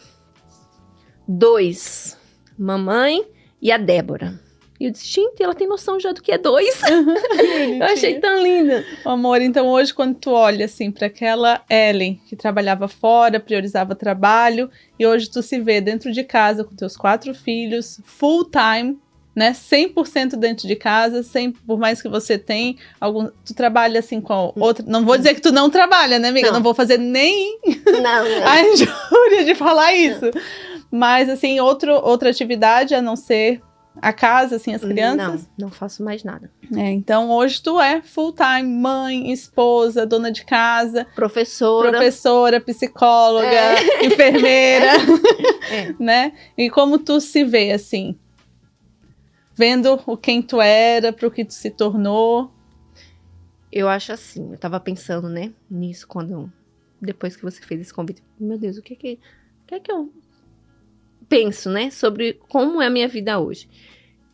Speaker 2: 2. Mamãe e a Débora. E eu disse, gente, ela tem noção já do que é 2. Eu achei tão linda.
Speaker 1: Amor, então hoje quando tu olha assim para aquela Ellen que trabalhava fora, priorizava trabalho, e hoje tu se vê dentro de casa com teus 4 filhos, full time, né, 100% dentro de casa, por mais que você tenha tu trabalha assim com outra, não vou dizer que tu não trabalha, né, amiga? Não vou fazer nem a injúria de falar isso. Mas assim, outra atividade a não ser a casa, assim, as crianças?
Speaker 2: Não faço mais nada.
Speaker 1: Então hoje tu é full time, mãe, esposa, dona de casa, professora, psicóloga, enfermeira, né? E como tu se vê, assim, vendo quem tu era, pro que tu se tornou?
Speaker 2: Eu acho assim, eu tava pensando, né, nisso depois que você fez esse convite. Meu Deus, o que é que eu penso, né, sobre como é a minha vida hoje?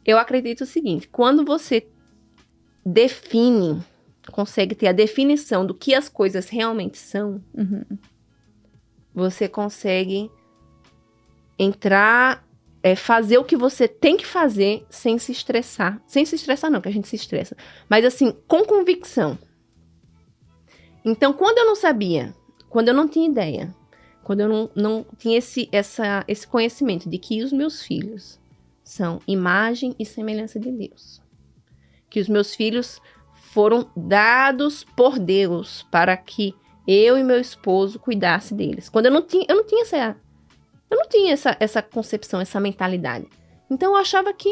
Speaker 2: Eu acredito o seguinte, quando você consegue ter a definição do que as coisas realmente são, você consegue entrar, fazer o que você tem que fazer sem se estressar. Sem se estressar não, que a gente se estressa. Mas assim, com convicção. Então, quando eu não sabia, quando eu não tinha ideia, quando eu não tinha esse conhecimento de que os meus filhos são imagem e semelhança de Deus. Que os meus filhos foram dados por Deus para que eu e meu esposo cuidasse deles. Quando eu não tinha essa concepção, essa mentalidade. Então eu achava que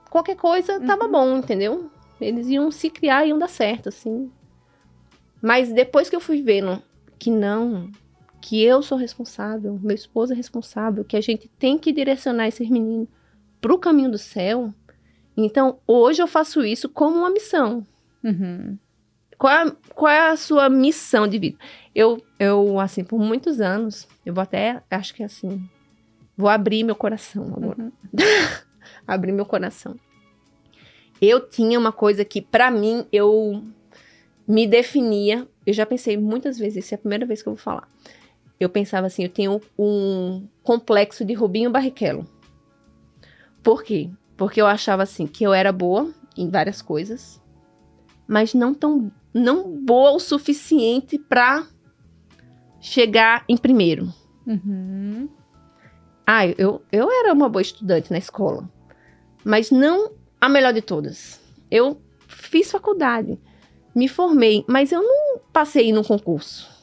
Speaker 2: qualquer coisa tava bom, entendeu? Eles iam se criar e iam dar certo, assim. Mas depois que eu fui vendo que não, que eu sou responsável, meu esposo é responsável, que a gente tem que direcionar esses meninos pro caminho do céu. Então, hoje eu faço isso como uma missão. Qual é a sua missão de vida? Eu, assim, por muitos anos, eu vou até, acho que assim, vou abrir meu coração agora. Abrir meu coração. Eu tinha uma coisa que, pra mim, eu me definia. Eu já pensei muitas vezes, essa é a primeira vez que eu vou falar. Eu pensava assim, eu tenho um complexo de Rubinho Barrichello. Por quê? Porque eu achava assim, que eu era boa em várias coisas, mas não boa o suficiente pra chegar em primeiro. Eu era uma boa estudante na escola, mas não a melhor de todas. Eu fiz faculdade, me formei, mas eu não passei no concurso.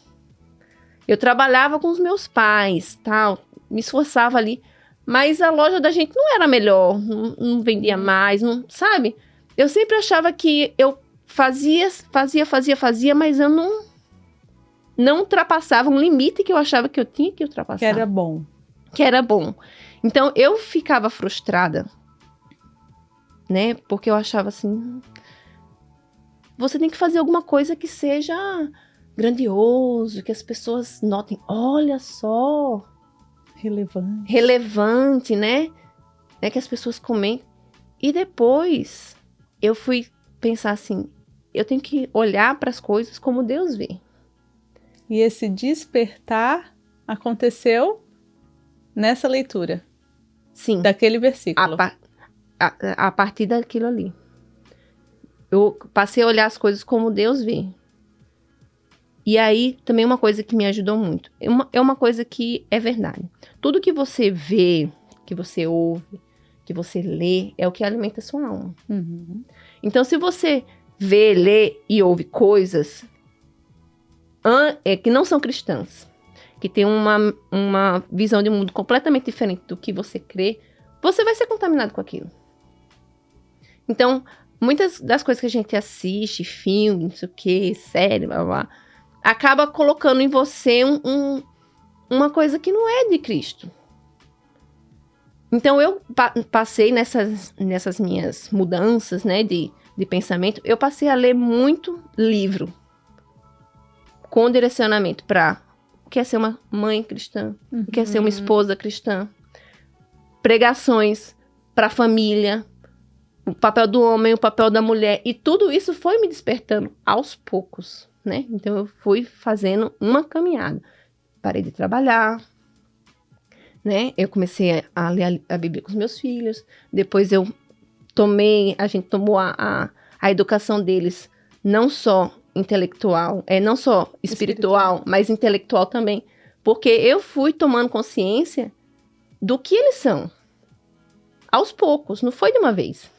Speaker 2: Eu trabalhava com os meus pais, tal, me esforçava ali, mas a loja da gente não era melhor, não vendia mais, não, sabe? Eu sempre achava que eu fazia, mas eu não ultrapassava um limite que eu achava que eu tinha que ultrapassar. Que era bom. Então, eu ficava frustrada, né? Porque eu achava assim, você tem que fazer alguma coisa que seja grandioso, que as pessoas notem, olha só. Relevante, né? Que as pessoas comentem. E depois, eu fui pensar assim, eu tenho que olhar para as coisas como Deus vê.
Speaker 1: E esse despertar aconteceu nessa leitura.
Speaker 2: Sim.
Speaker 1: Daquele versículo.
Speaker 2: a partir daquilo ali. Eu passei a olhar as coisas como Deus vê. E aí, também uma coisa que me ajudou muito. É uma coisa que é verdade. Tudo que você vê, que você ouve, que você lê, é o que alimenta a sua alma.
Speaker 1: Uhum.
Speaker 2: Então, se você vê, lê e ouve coisas que não são cristãs, que tem uma visão de mundo completamente diferente do que você crê, você vai ser contaminado com aquilo. Então, muitas das coisas que a gente assiste, filme, não sei o que, série, blá, blá, acaba colocando em você uma coisa que não é de Cristo. Então, eu passei nessas minhas mudanças, né, de pensamento, eu passei a ler muito livro com direcionamento para o que é ser uma mãe cristã, o que é ser uma esposa cristã, pregações para a família, o papel do homem, o papel da mulher, e tudo isso foi me despertando aos poucos, né? Então, eu fui fazendo uma caminhada. Parei de trabalhar, né? Eu comecei a ler a Bíblia com os meus filhos, depois a gente tomou a educação deles, não só intelectual, não só espiritual, mas intelectual também, porque eu fui tomando consciência do que eles são, aos poucos, não foi de uma vez.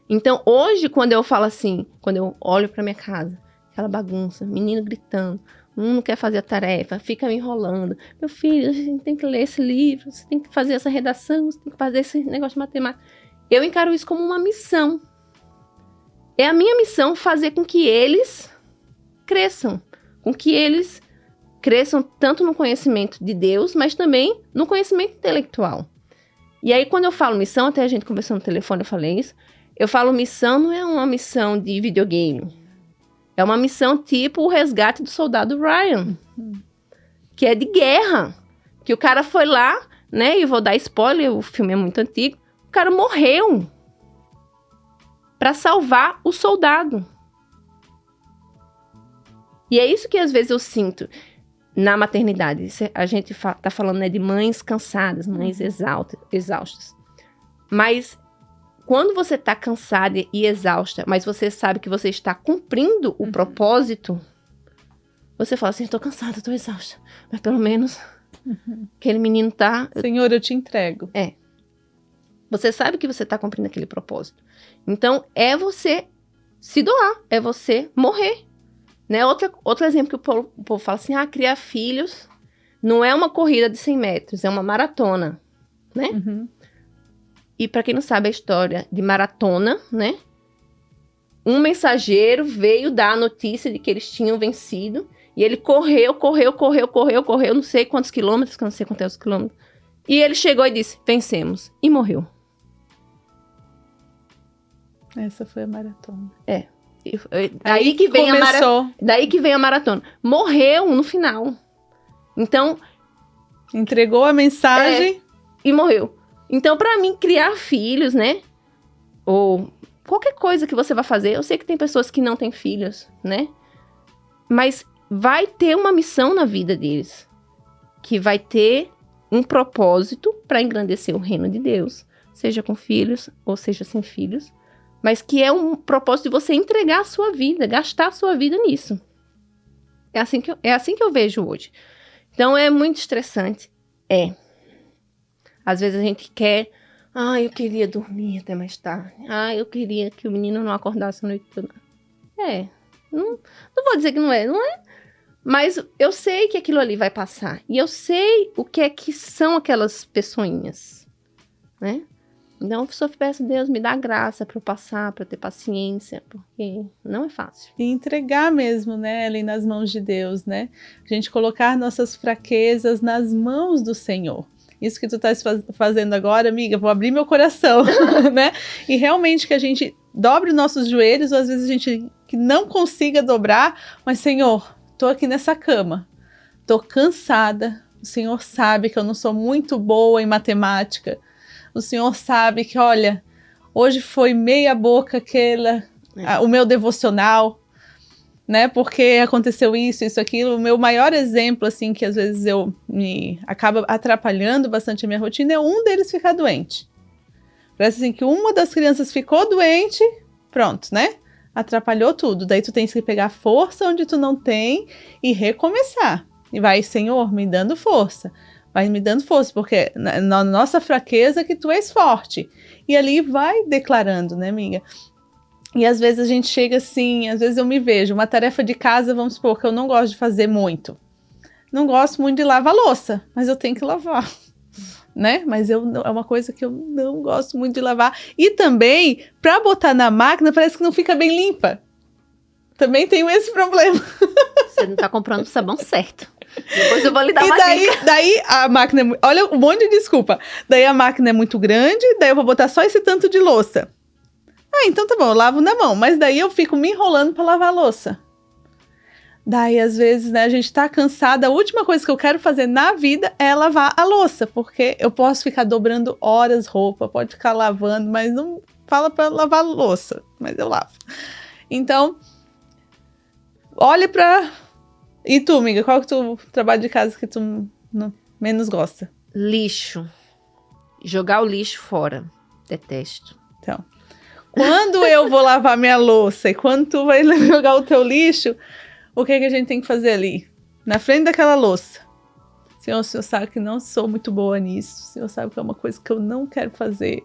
Speaker 2: Então, hoje, quando eu falo assim, quando eu olho pra minha casa, aquela bagunça, menino gritando, não quer fazer a tarefa, fica me enrolando. Meu filho, a gente tem que ler esse livro, você tem que fazer essa redação, você tem que fazer esse negócio de matemática. Eu encaro isso como uma missão. É a minha missão fazer com que eles cresçam. Com que eles cresçam tanto no conhecimento de Deus, mas também no conhecimento intelectual. E aí, quando eu falo missão, até a gente conversou no telefone, eu falei isso, eu falo missão não é uma missão de videogame. É uma missão tipo o resgate do soldado Ryan, que é de guerra. Que o cara foi lá, né, e vou dar spoiler, o filme é muito antigo, o cara morreu para salvar o soldado. E é isso que às vezes eu sinto na maternidade. A gente tá falando, né, de mães cansadas, mães exaustas. Mas quando você tá cansada e exausta, mas você sabe que você está cumprindo o propósito, você fala assim, tô cansada, tô exausta, mas pelo menos aquele menino tá...
Speaker 1: Senhor, eu te entrego.
Speaker 2: Você sabe que você tá cumprindo aquele propósito. Então, é você se doar, é você morrer. Né? Outro exemplo que o povo fala assim, criar filhos não é uma corrida de 100 metros, é uma maratona, né? E para quem não sabe a história de maratona, né? Um mensageiro veio dar a notícia de que eles tinham vencido, e ele correu, não sei quantos quilômetros, que eu não sei quantos quilômetros, e ele chegou e disse, vencemos, e morreu.
Speaker 1: Essa foi a maratona.
Speaker 2: Daí que vem a maratona. Morreu no final. Então...
Speaker 1: entregou a mensagem.
Speaker 2: E morreu. Então, pra mim, criar filhos, né? Ou qualquer coisa que você vai fazer. Eu sei que tem pessoas que não têm filhos, né? Mas vai ter uma missão na vida deles. Que vai ter um propósito pra engrandecer o reino de Deus. Seja com filhos ou seja sem filhos. Mas que é um propósito de você entregar a sua vida, gastar a sua vida nisso. É assim que eu vejo hoje. Então, é muito estressante. Às vezes a gente quer... eu queria dormir até mais tarde. Eu queria que o menino não acordasse a noite toda. Não vou dizer que não é. Mas eu sei que aquilo ali vai passar. E eu sei o que é que são aquelas pessoinhas, né? Então, eu só peço, Deus, me dá graça para eu passar, para eu ter paciência, porque não é fácil.
Speaker 1: E entregar mesmo, né, ali nas mãos de Deus, né? A gente colocar nossas fraquezas nas mãos do Senhor. Isso que tu estás fazendo agora, amiga, vou abrir meu coração, né? E realmente que a gente dobre os nossos joelhos, ou às vezes a gente que não consiga dobrar, mas, Senhor, tô aqui nessa cama, tô cansada, o Senhor sabe que eu não sou muito boa em matemática, o Senhor sabe que, olha, hoje foi meia boca o meu devocional, né? Porque aconteceu isso, aquilo. O meu maior exemplo, assim, que às vezes acaba atrapalhando bastante a minha rotina, é um deles ficar doente. Parece assim que uma das crianças ficou doente, pronto, né? Atrapalhou tudo. Daí tu tens que pegar força onde tu não tem e recomeçar. E vai, Senhor, me dando força. Vai me dando força, porque na nossa fraqueza que tu és forte. E ali vai declarando, né, amiga? E às vezes a gente chega assim, às vezes eu me vejo, uma tarefa de casa, vamos supor, que eu não gosto de fazer muito. Não gosto muito de lavar louça, mas eu tenho que lavar, né? Mas é uma coisa que eu não gosto muito de lavar. E também, para botar na máquina, parece que não fica bem limpa. Também tenho esse problema.
Speaker 2: Você não tá comprando o sabão certo. Depois eu vou lhe dar uma dica.
Speaker 1: Daí a máquina, olha um monte de desculpa. Daí a máquina é muito grande, daí eu vou botar só esse tanto de louça. Ah, então tá bom, eu lavo na mão. Mas daí eu fico me enrolando para lavar a louça. Daí, às vezes, né, a gente tá cansada. A última coisa que eu quero fazer na vida é lavar a louça. Porque eu posso ficar dobrando horas roupa, pode ficar lavando, mas não fala para lavar a louça. Mas eu lavo. Então, olhe pra... E tu, amiga, qual que é o trabalho de casa que tu menos gosta?
Speaker 2: Lixo. Jogar o lixo fora. Detesto.
Speaker 1: Então, quando eu vou lavar minha louça e quando tu vai jogar o teu lixo, o que a gente tem que fazer ali? Na frente daquela louça. Senhor, o Senhor sabe que não sou muito boa nisso. O Senhor sabe que é uma coisa que eu não quero fazer.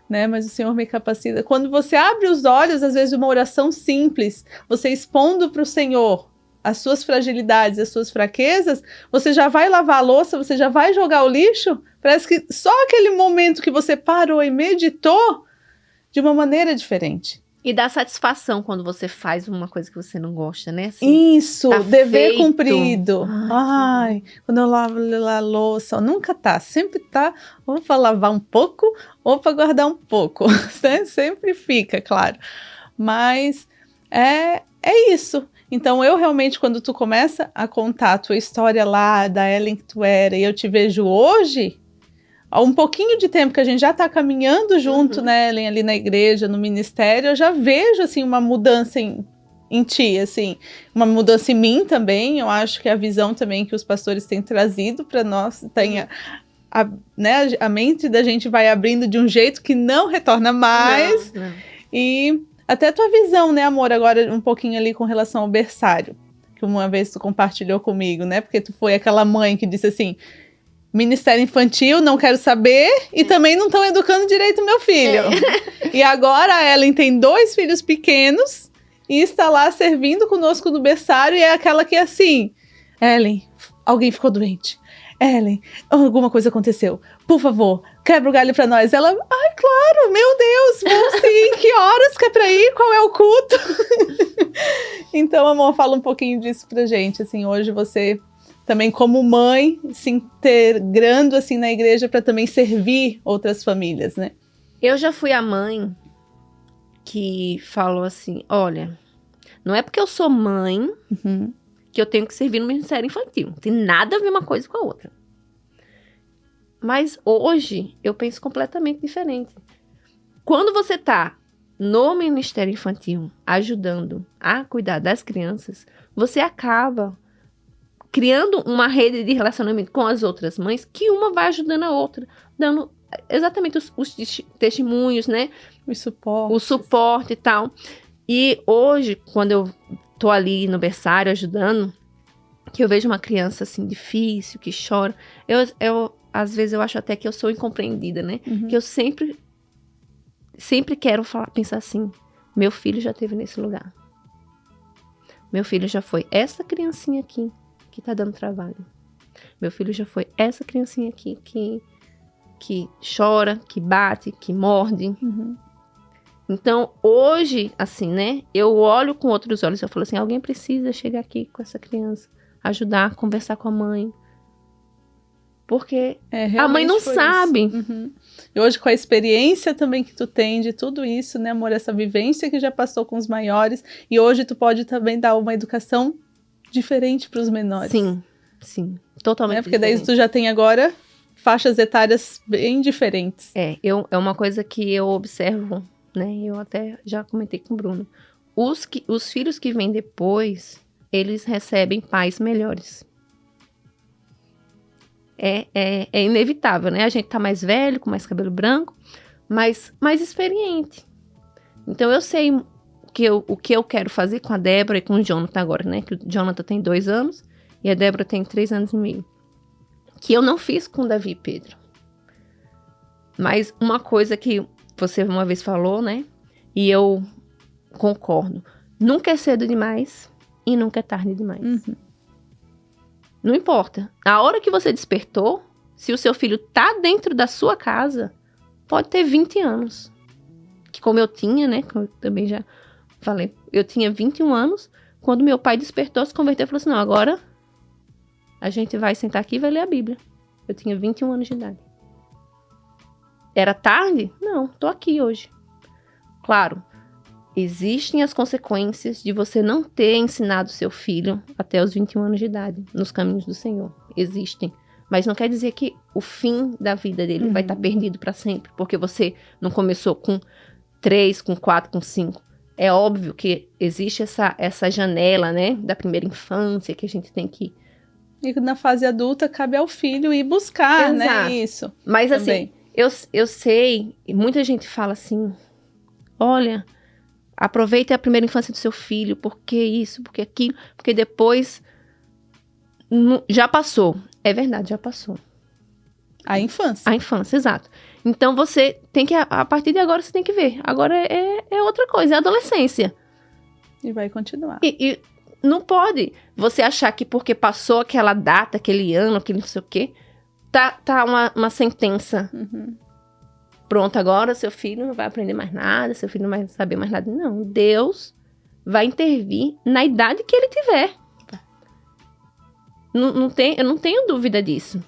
Speaker 1: Né? Mas o Senhor me capacita. Quando você abre os olhos, às vezes, de uma oração simples, você expondo para o Senhor as suas fragilidades, as suas fraquezas, você já vai lavar a louça, você já vai jogar o lixo. Parece que só aquele momento que você parou e meditou de uma maneira diferente.
Speaker 2: E dá satisfação quando você faz uma coisa que você não gosta, né? Assim,
Speaker 1: isso,
Speaker 2: tá
Speaker 1: dever
Speaker 2: feito.
Speaker 1: Cumprido. Ai, quando eu lavo a louça, nunca tá, sempre tá ou para lavar um pouco ou para guardar um pouco, né? Sempre fica, claro. Mas é isso. Então, eu realmente, quando tu começa a contar a tua história lá, da Ellen que tu era, e eu te vejo hoje, há um pouquinho de tempo que a gente já tá caminhando junto, né, Ellen, ali na igreja, no ministério, eu já vejo, assim, uma mudança em ti, assim, uma mudança em mim também. Eu acho que a visão também que os pastores têm trazido para nós, né, a mente da gente vai abrindo de um jeito que não retorna mais.
Speaker 2: Não.
Speaker 1: E até a tua visão, né, amor, agora um pouquinho ali com relação ao berçário, que uma vez tu compartilhou comigo, né, porque tu foi aquela mãe que disse assim, Ministério Infantil, não quero saber, e também não estão educando direito meu filho. E agora a Ellen tem 2 filhos pequenos e está lá servindo conosco no berçário, e é aquela que é assim, Ellen, alguém ficou doente. Ellen, alguma coisa aconteceu. Por favor, quebra o galho pra nós. Ela, ai, claro, meu Deus, vamos sim, que horas que é pra ir? Qual é o culto? Então, amor, fala um pouquinho disso pra gente. Assim, hoje você também, como mãe, se integrando assim na igreja para também servir outras famílias, né?
Speaker 2: Eu já fui a mãe que falou assim, olha, não é porque eu sou mãe que eu tenho que servir no Ministério Infantil. Não tem nada a ver uma coisa com a outra. Mas hoje eu penso completamente diferente. Quando você tá no Ministério Infantil ajudando a cuidar das crianças, você acaba criando uma rede de relacionamento com as outras mães, que uma vai ajudando a outra, dando exatamente os testemunhos, né? O suporte e tal. E hoje, quando eu tô ali no berçário ajudando, que eu vejo uma criança assim difícil, que chora, eu às vezes eu acho até que eu sou incompreendida, né? Que eu sempre quero pensar assim, meu filho já esteve nesse lugar. Meu filho já foi essa criancinha aqui que tá dando trabalho. Meu filho já foi essa criancinha aqui que chora, que bate, que morde. Então, hoje, assim, né, eu olho com outros olhos, eu falo assim, alguém precisa chegar aqui com essa criança, ajudar, conversar com a mãe. Porque a mãe não sabe.
Speaker 1: E hoje, com a experiência também que tu tem de tudo isso, né, amor, essa vivência que já passou com os maiores, e hoje tu pode também dar uma educação diferente para os menores.
Speaker 2: Sim, totalmente
Speaker 1: porque
Speaker 2: diferente.
Speaker 1: daí tu já tem agora faixas etárias bem diferentes.
Speaker 2: É uma coisa que eu observo, né, eu até já comentei com o Bruno, os filhos que vêm depois, eles recebem pais melhores. É inevitável, né, a gente tá mais velho, com mais cabelo branco, mas mais experiente. Então eu sei o que eu quero fazer com a Débora e com o Jonathan agora, né? Que o Jonathan tem 2 anos e a Débora tem 3 anos e meio. Que eu não fiz com o Davi e Pedro. Mas uma coisa que você uma vez falou, né? E eu concordo. Nunca é cedo demais e nunca é tarde demais.
Speaker 1: Uhum.
Speaker 2: Não importa. A hora que você despertou, se o seu filho tá dentro da sua casa, pode ter 20 anos. Que como eu tinha, né? Como eu também já falei. Eu tinha 21 anos. Quando meu pai despertou, se converteu e falou assim, não, agora a gente vai sentar aqui e vai ler a Bíblia. Eu tinha 21 anos de idade. Era tarde? Não, tô aqui hoje. Claro, existem as consequências de você não ter ensinado seu filho até os 21 anos de idade nos caminhos do Senhor. Existem. Mas não quer dizer que o fim da vida dele vai estar perdido para sempre. Porque você não começou com 3, com 4, com 5. É óbvio que existe essa janela, né? Da primeira infância que a gente tem que...
Speaker 1: E na fase adulta cabe ao filho ir buscar,
Speaker 2: Exato.
Speaker 1: né? Isso.
Speaker 2: Mas
Speaker 1: também.
Speaker 2: assim, eu sei, e muita gente fala assim, olha, aproveite a primeira infância do seu filho, porque isso, porque aquilo, porque depois já passou. É verdade, já passou.
Speaker 1: A infância.
Speaker 2: A infância, exato. Então você tem que, a partir de agora, você tem que ver. Agora é outra coisa, é a adolescência.
Speaker 1: E vai continuar.
Speaker 2: E não pode você achar que porque passou aquela data, aquele ano, aquele não sei o quê, tá uma sentença.
Speaker 1: Uhum.
Speaker 2: Pronto, agora seu filho não vai aprender mais nada, seu filho não vai saber mais nada. Não, Deus vai intervir na idade que ele tiver. Eu não tenho dúvida disso.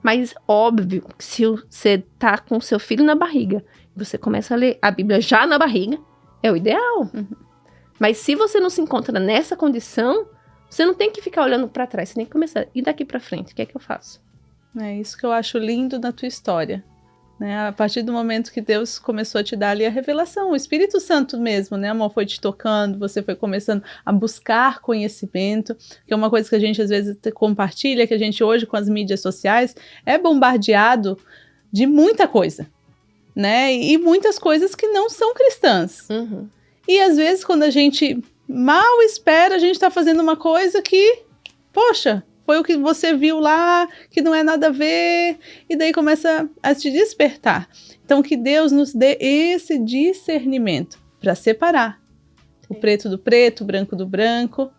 Speaker 2: Mas óbvio que se você tá com seu filho na barriga, você começa a ler a Bíblia já na barriga, é o ideal.
Speaker 1: Uhum.
Speaker 2: Mas se você não se encontra nessa condição, você não tem que ficar olhando pra trás, você tem que começar. E daqui pra frente, o que é que eu faço?
Speaker 1: É isso que eu acho lindo na tua história. Né? A partir do momento que Deus começou a te dar ali a revelação, o Espírito Santo mesmo, né, amor, foi te tocando, você foi começando a buscar conhecimento, que é uma coisa que a gente às vezes compartilha, que a gente hoje com as mídias sociais é bombardeado de muita coisa, né, e muitas coisas que não são cristãs.
Speaker 2: Uhum.
Speaker 1: E às vezes quando a gente mal espera, a gente está fazendo uma coisa que, poxa, foi o que você viu lá, que não é nada a ver, e daí começa a te despertar. Então, que Deus nos dê esse discernimento para separar o preto do preto, o branco do branco,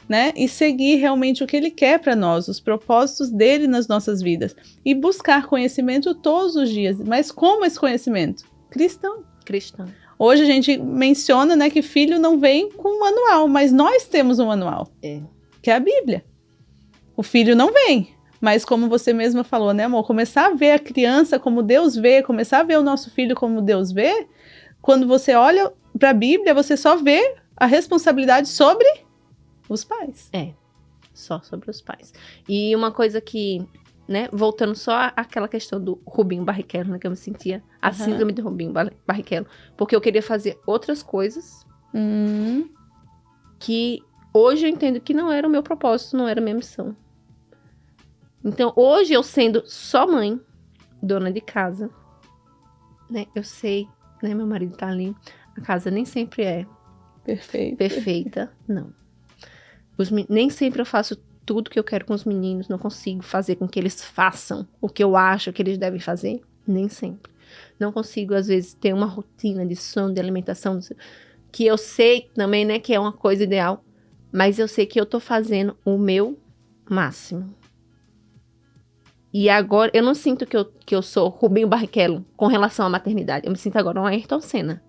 Speaker 1: né? E seguir realmente o que Ele quer para nós, os propósitos dele nas nossas vidas. E buscar conhecimento todos os dias. Mas como esse conhecimento? Cristão. Hoje a gente menciona, né, que filho não vem com um manual, mas nós temos um manual, que é a Bíblia. O filho não vem, mas como você mesma falou, né, amor? Começar a ver a criança como Deus vê, começar a ver o nosso filho como Deus vê, quando você olha para a Bíblia, você só vê a responsabilidade sobre os pais.
Speaker 2: Só sobre os pais. E uma coisa que, né, voltando só àquela questão do Rubinho Barrichello, né, que eu me sentia a síndrome de Rubinho Barrichello, porque eu queria fazer outras coisas que hoje eu entendo que não era o meu propósito, não era a minha missão. Então, hoje eu sendo só mãe, dona de casa, né, eu sei, né, meu marido tá ali, a casa nem sempre é perfeita, não. Nem sempre eu faço tudo que eu quero com os meninos, não consigo fazer com que eles façam o que eu acho que eles devem fazer, nem sempre. Não consigo, às vezes, ter uma rotina de sono, de alimentação, que eu sei também, né, que é uma coisa ideal, mas eu sei que eu tô fazendo o meu máximo. E agora, eu não sinto que eu sou Rubinho Barrichello com relação à maternidade. Eu me sinto agora uma Ayrton Senna.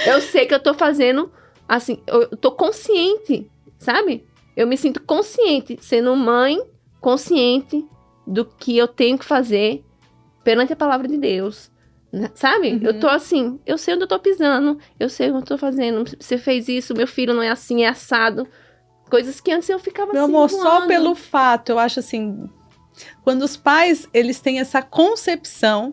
Speaker 2: Eu sei que eu tô fazendo, assim, eu tô consciente, sabe? Eu me sinto consciente, sendo mãe, consciente do que eu tenho que fazer perante a palavra de Deus, né? Sabe? Eu tô assim, eu sei onde eu tô pisando, eu sei o que eu tô fazendo. Você fez isso, meu filho não é assim, é assado. Coisas que antes eu ficava assim,
Speaker 1: meu amor, só pelo fato, eu acho assim, quando os pais, eles têm essa concepção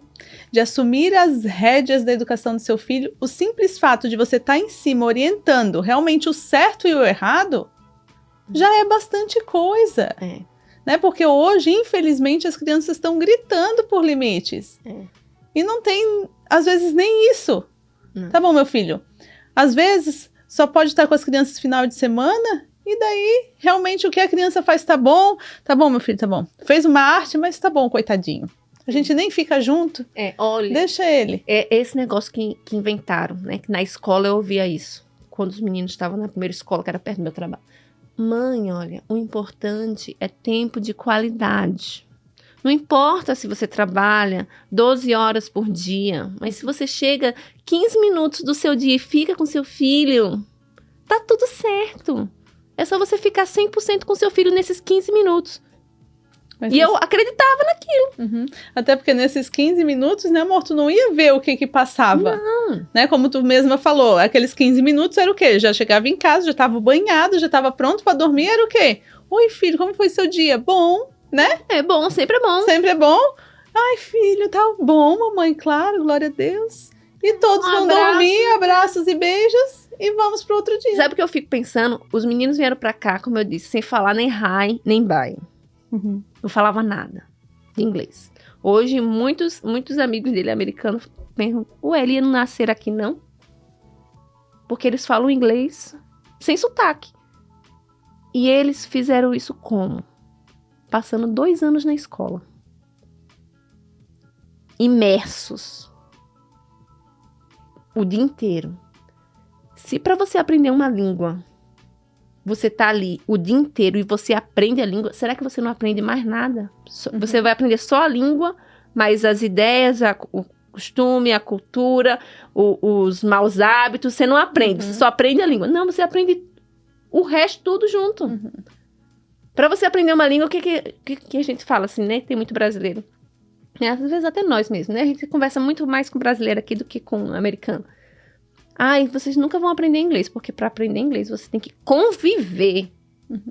Speaker 1: de assumir as rédeas da educação do seu filho, o simples fato de você estar em cima, orientando realmente o certo e o errado, já é bastante coisa. né? Porque hoje, infelizmente, as crianças estão gritando por limites. E não tem, às vezes, nem isso.
Speaker 2: Não.
Speaker 1: Tá bom, meu filho? Às vezes, só pode estar com as crianças final de semana, e daí, realmente, o que a criança faz tá bom, meu filho, tá bom. Fez uma arte, mas tá bom, coitadinho. A gente nem fica junto,
Speaker 2: Olha,
Speaker 1: deixa ele.
Speaker 2: É esse negócio que inventaram, né? Que na escola eu ouvia isso. Quando os meninos estavam na primeira escola, que era perto do meu trabalho. Mãe, olha, o importante é tempo de qualidade. Não importa se você trabalha 12 horas por dia, mas se você chega 15 minutos do seu dia e fica com seu filho, tá tudo certo. É só você ficar 100% com seu filho nesses 15 minutos.
Speaker 1: Mas
Speaker 2: eu acreditava naquilo.
Speaker 1: Até porque nesses 15 minutos, né, amor, tu não ia ver o que passava.
Speaker 2: Não.
Speaker 1: Né, como tu mesma falou, aqueles 15 minutos era o quê? Já chegava em casa, já estava banhado, já estava pronto para dormir, era o quê? Oi, filho, como foi seu dia? Bom, né?
Speaker 2: É bom, sempre é bom.
Speaker 1: Sempre é bom? Ai, filho, tá bom, mamãe, claro, glória a Deus. E todos vão dormir, abraços e beijos, e vamos pro outro dia.
Speaker 2: Sabe o que eu fico pensando? Os meninos vieram pra cá, como eu disse, sem falar nem hi, nem bye. Não falava nada de inglês. Hoje, muitos amigos dele, americanos, pensam, ele ia não nascer aqui, não? Porque eles falam inglês sem sotaque. E eles fizeram isso como? Passando 2 anos na escola. Imersos. O dia inteiro. Se para você aprender uma língua, você tá ali o dia inteiro e você aprende a língua, será que você não aprende mais nada? Você vai aprender só a língua, mas as ideias, o costume, a cultura, os maus hábitos, você não aprende, você só aprende a língua. Não, você aprende o resto tudo junto. Para você aprender uma língua, o que a gente fala assim, né? Tem muito brasileiro. Às vezes até nós mesmos, né? A gente conversa muito mais com brasileiro aqui do que com americano. Ai, vocês nunca vão aprender inglês, porque para aprender inglês você tem que conviver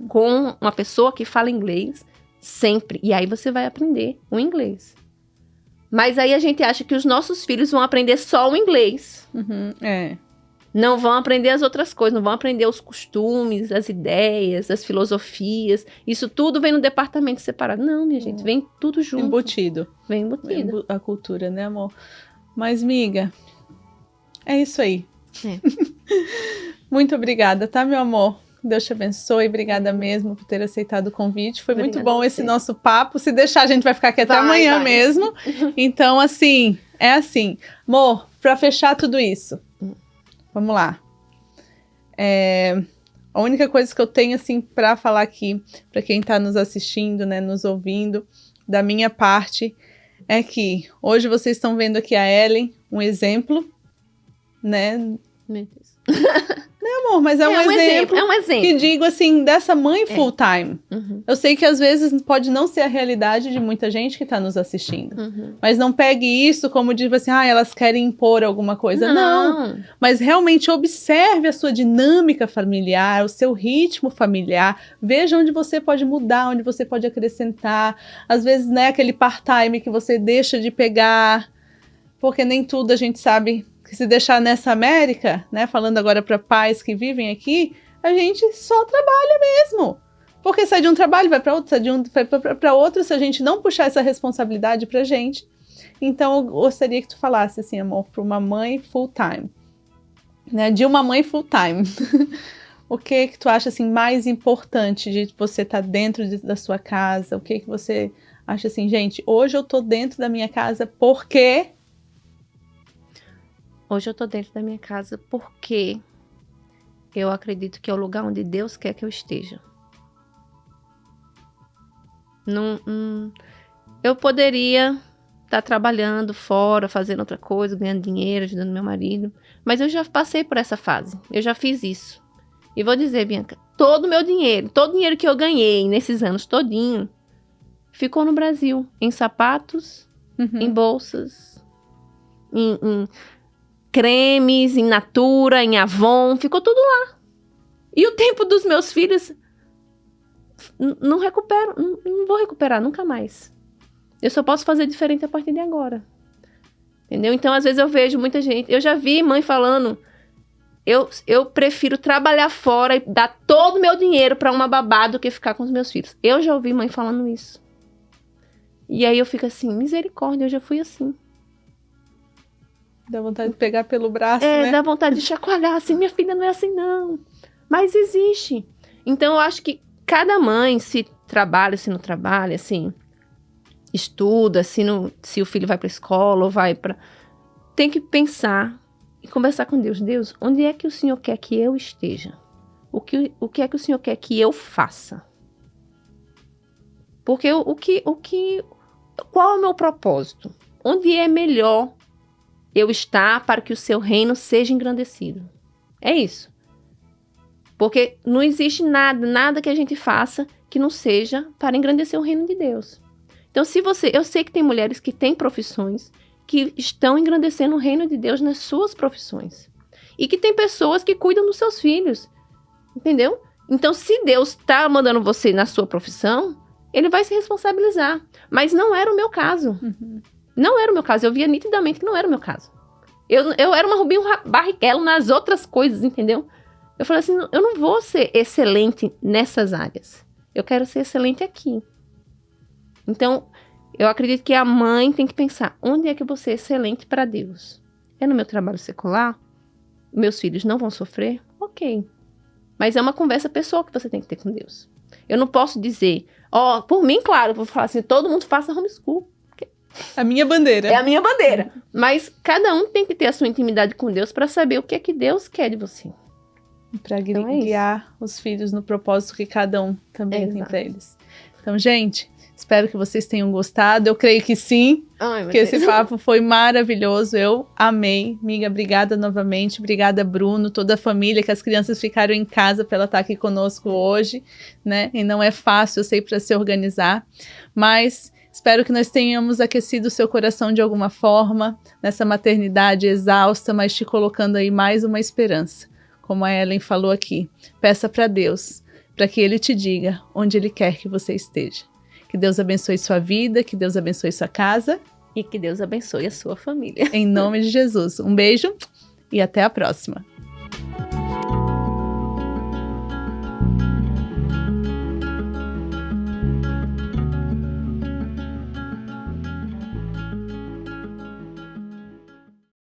Speaker 2: com uma pessoa que fala inglês sempre. E aí você vai aprender o inglês. Mas aí a gente acha que os nossos filhos vão aprender só o inglês. Não vão aprender as outras coisas, não vão aprender os costumes, as ideias, as filosofias. Isso tudo vem no departamento separado. Não, minha gente, vem tudo junto.
Speaker 1: Embutido.
Speaker 2: Vem embutido.
Speaker 1: A cultura, né, amor? Mas, miga, é isso aí. Muito obrigada, tá, meu amor? Deus te abençoe, obrigada mesmo por ter aceitado o convite. Foi muito bom esse nosso papo. Se deixar, a gente vai ficar aqui até amanhã mesmo. Então, assim, é assim. Amor, pra fechar tudo isso, vamos lá. A única coisa que eu tenho, assim, pra falar aqui, pra quem tá nos assistindo, né, nos ouvindo, da minha parte, é que hoje vocês estão vendo aqui a Ellen, um exemplo, né?
Speaker 2: Meu Deus.
Speaker 1: Não, amor, mas é um exemplo.
Speaker 2: É um exemplo.
Speaker 1: Que digo assim, dessa mãe full time. Eu sei que às vezes pode não ser a realidade de muita gente que está nos assistindo. Mas não pegue isso como diz assim, elas querem impor alguma coisa. Não. Mas realmente observe a sua dinâmica familiar, o seu ritmo familiar. Veja onde você pode mudar, onde você pode acrescentar. Às vezes, né, aquele part-time que você deixa de pegar. Porque nem tudo a gente sabe que se deixar nessa América, né, falando agora para pais que vivem aqui, a gente só trabalha mesmo. Porque sai de um trabalho, vai para outro, sai de um para outro, se a gente não puxar essa responsabilidade pra gente. Então, eu gostaria que tu falasse assim, amor, para uma mãe full time, né, de uma mãe full time. O que tu acha assim mais importante de você estar dentro da sua casa? O que você acha assim, gente, hoje eu tô dentro da minha casa porque...
Speaker 2: Hoje eu tô dentro da minha casa porque eu acredito que é o lugar onde Deus quer que eu esteja. Eu poderia estar trabalhando fora, fazendo outra coisa, ganhando dinheiro, ajudando meu marido. Mas eu já passei por essa fase. Eu já fiz isso. E vou dizer, Bianca, todo o meu dinheiro, todo o dinheiro que eu ganhei nesses anos todinho, ficou no Brasil. Em sapatos, em bolsas, em cremes, em Natura, em Avon, ficou tudo lá. E o tempo dos meus filhos, não recupero, não vou recuperar nunca mais. Eu só posso fazer diferente a partir de agora. Entendeu? Então, às vezes eu vejo muita gente, eu já vi mãe falando, eu prefiro trabalhar fora e dar todo o meu dinheiro para uma babá do que ficar com os meus filhos. Eu já ouvi mãe falando isso. E aí eu fico assim, misericórdia, eu já fui assim.
Speaker 1: Dá vontade de pegar pelo braço, né?
Speaker 2: Dá vontade de chacoalhar, assim, minha filha não é assim, não. Mas existe. Então, eu acho que cada mãe, se trabalha, se não trabalha, assim, estuda, se o filho vai para escola ou vai para... Tem que pensar e conversar com Deus. Deus, onde é que o Senhor quer que eu esteja? O que é que o Senhor quer que eu faça? Porque qual é o meu propósito? Onde é melhor eu estar para que o seu reino seja engrandecido? É isso. Porque não existe nada que a gente faça que não seja para engrandecer o reino de Deus. Então, eu sei que tem mulheres que têm profissões que estão engrandecendo o reino de Deus nas suas profissões. E que tem pessoas que cuidam dos seus filhos. Entendeu? Então, se Deus está mandando você na sua profissão, ele vai se responsabilizar. Mas não era o meu caso.
Speaker 1: Uhum.
Speaker 2: Não era o meu caso. Eu via nitidamente que não era o meu caso. Eu era uma Rubinho Barrichello nas outras coisas, entendeu? Eu falei assim, eu não vou ser excelente nessas áreas. Eu quero ser excelente aqui. Então, eu acredito que a mãe tem que pensar, onde é que eu vou ser excelente para Deus? É no meu trabalho secular? Meus filhos não vão sofrer? Ok. Mas é uma conversa pessoal que você tem que ter com Deus. Eu não posso dizer, por mim, claro, eu vou falar assim, todo mundo faça homeschool.
Speaker 1: A minha bandeira.
Speaker 2: É a minha bandeira. Mas cada um tem que ter a sua intimidade com Deus para saber o que é que Deus quer de você.
Speaker 1: Para guiar os filhos no propósito que cada um também tem para eles. Então, gente, espero que vocês tenham gostado. Eu creio que sim, que esse papo foi maravilhoso. Eu amei. Miga, obrigada novamente. Obrigada, Bruno, toda a família, que as crianças ficaram em casa para ela estar aqui conosco hoje, né? E não é fácil, eu sei, para se organizar. Mas espero que nós tenhamos aquecido o seu coração de alguma forma, nessa maternidade exausta, mas te colocando aí mais uma esperança. Como a Ellen falou aqui, peça para Deus, para que Ele te diga onde Ele quer que você esteja. Que Deus abençoe sua vida, que Deus abençoe sua casa.
Speaker 2: E que Deus abençoe a sua família.
Speaker 1: Em nome de Jesus. Um beijo e até a próxima.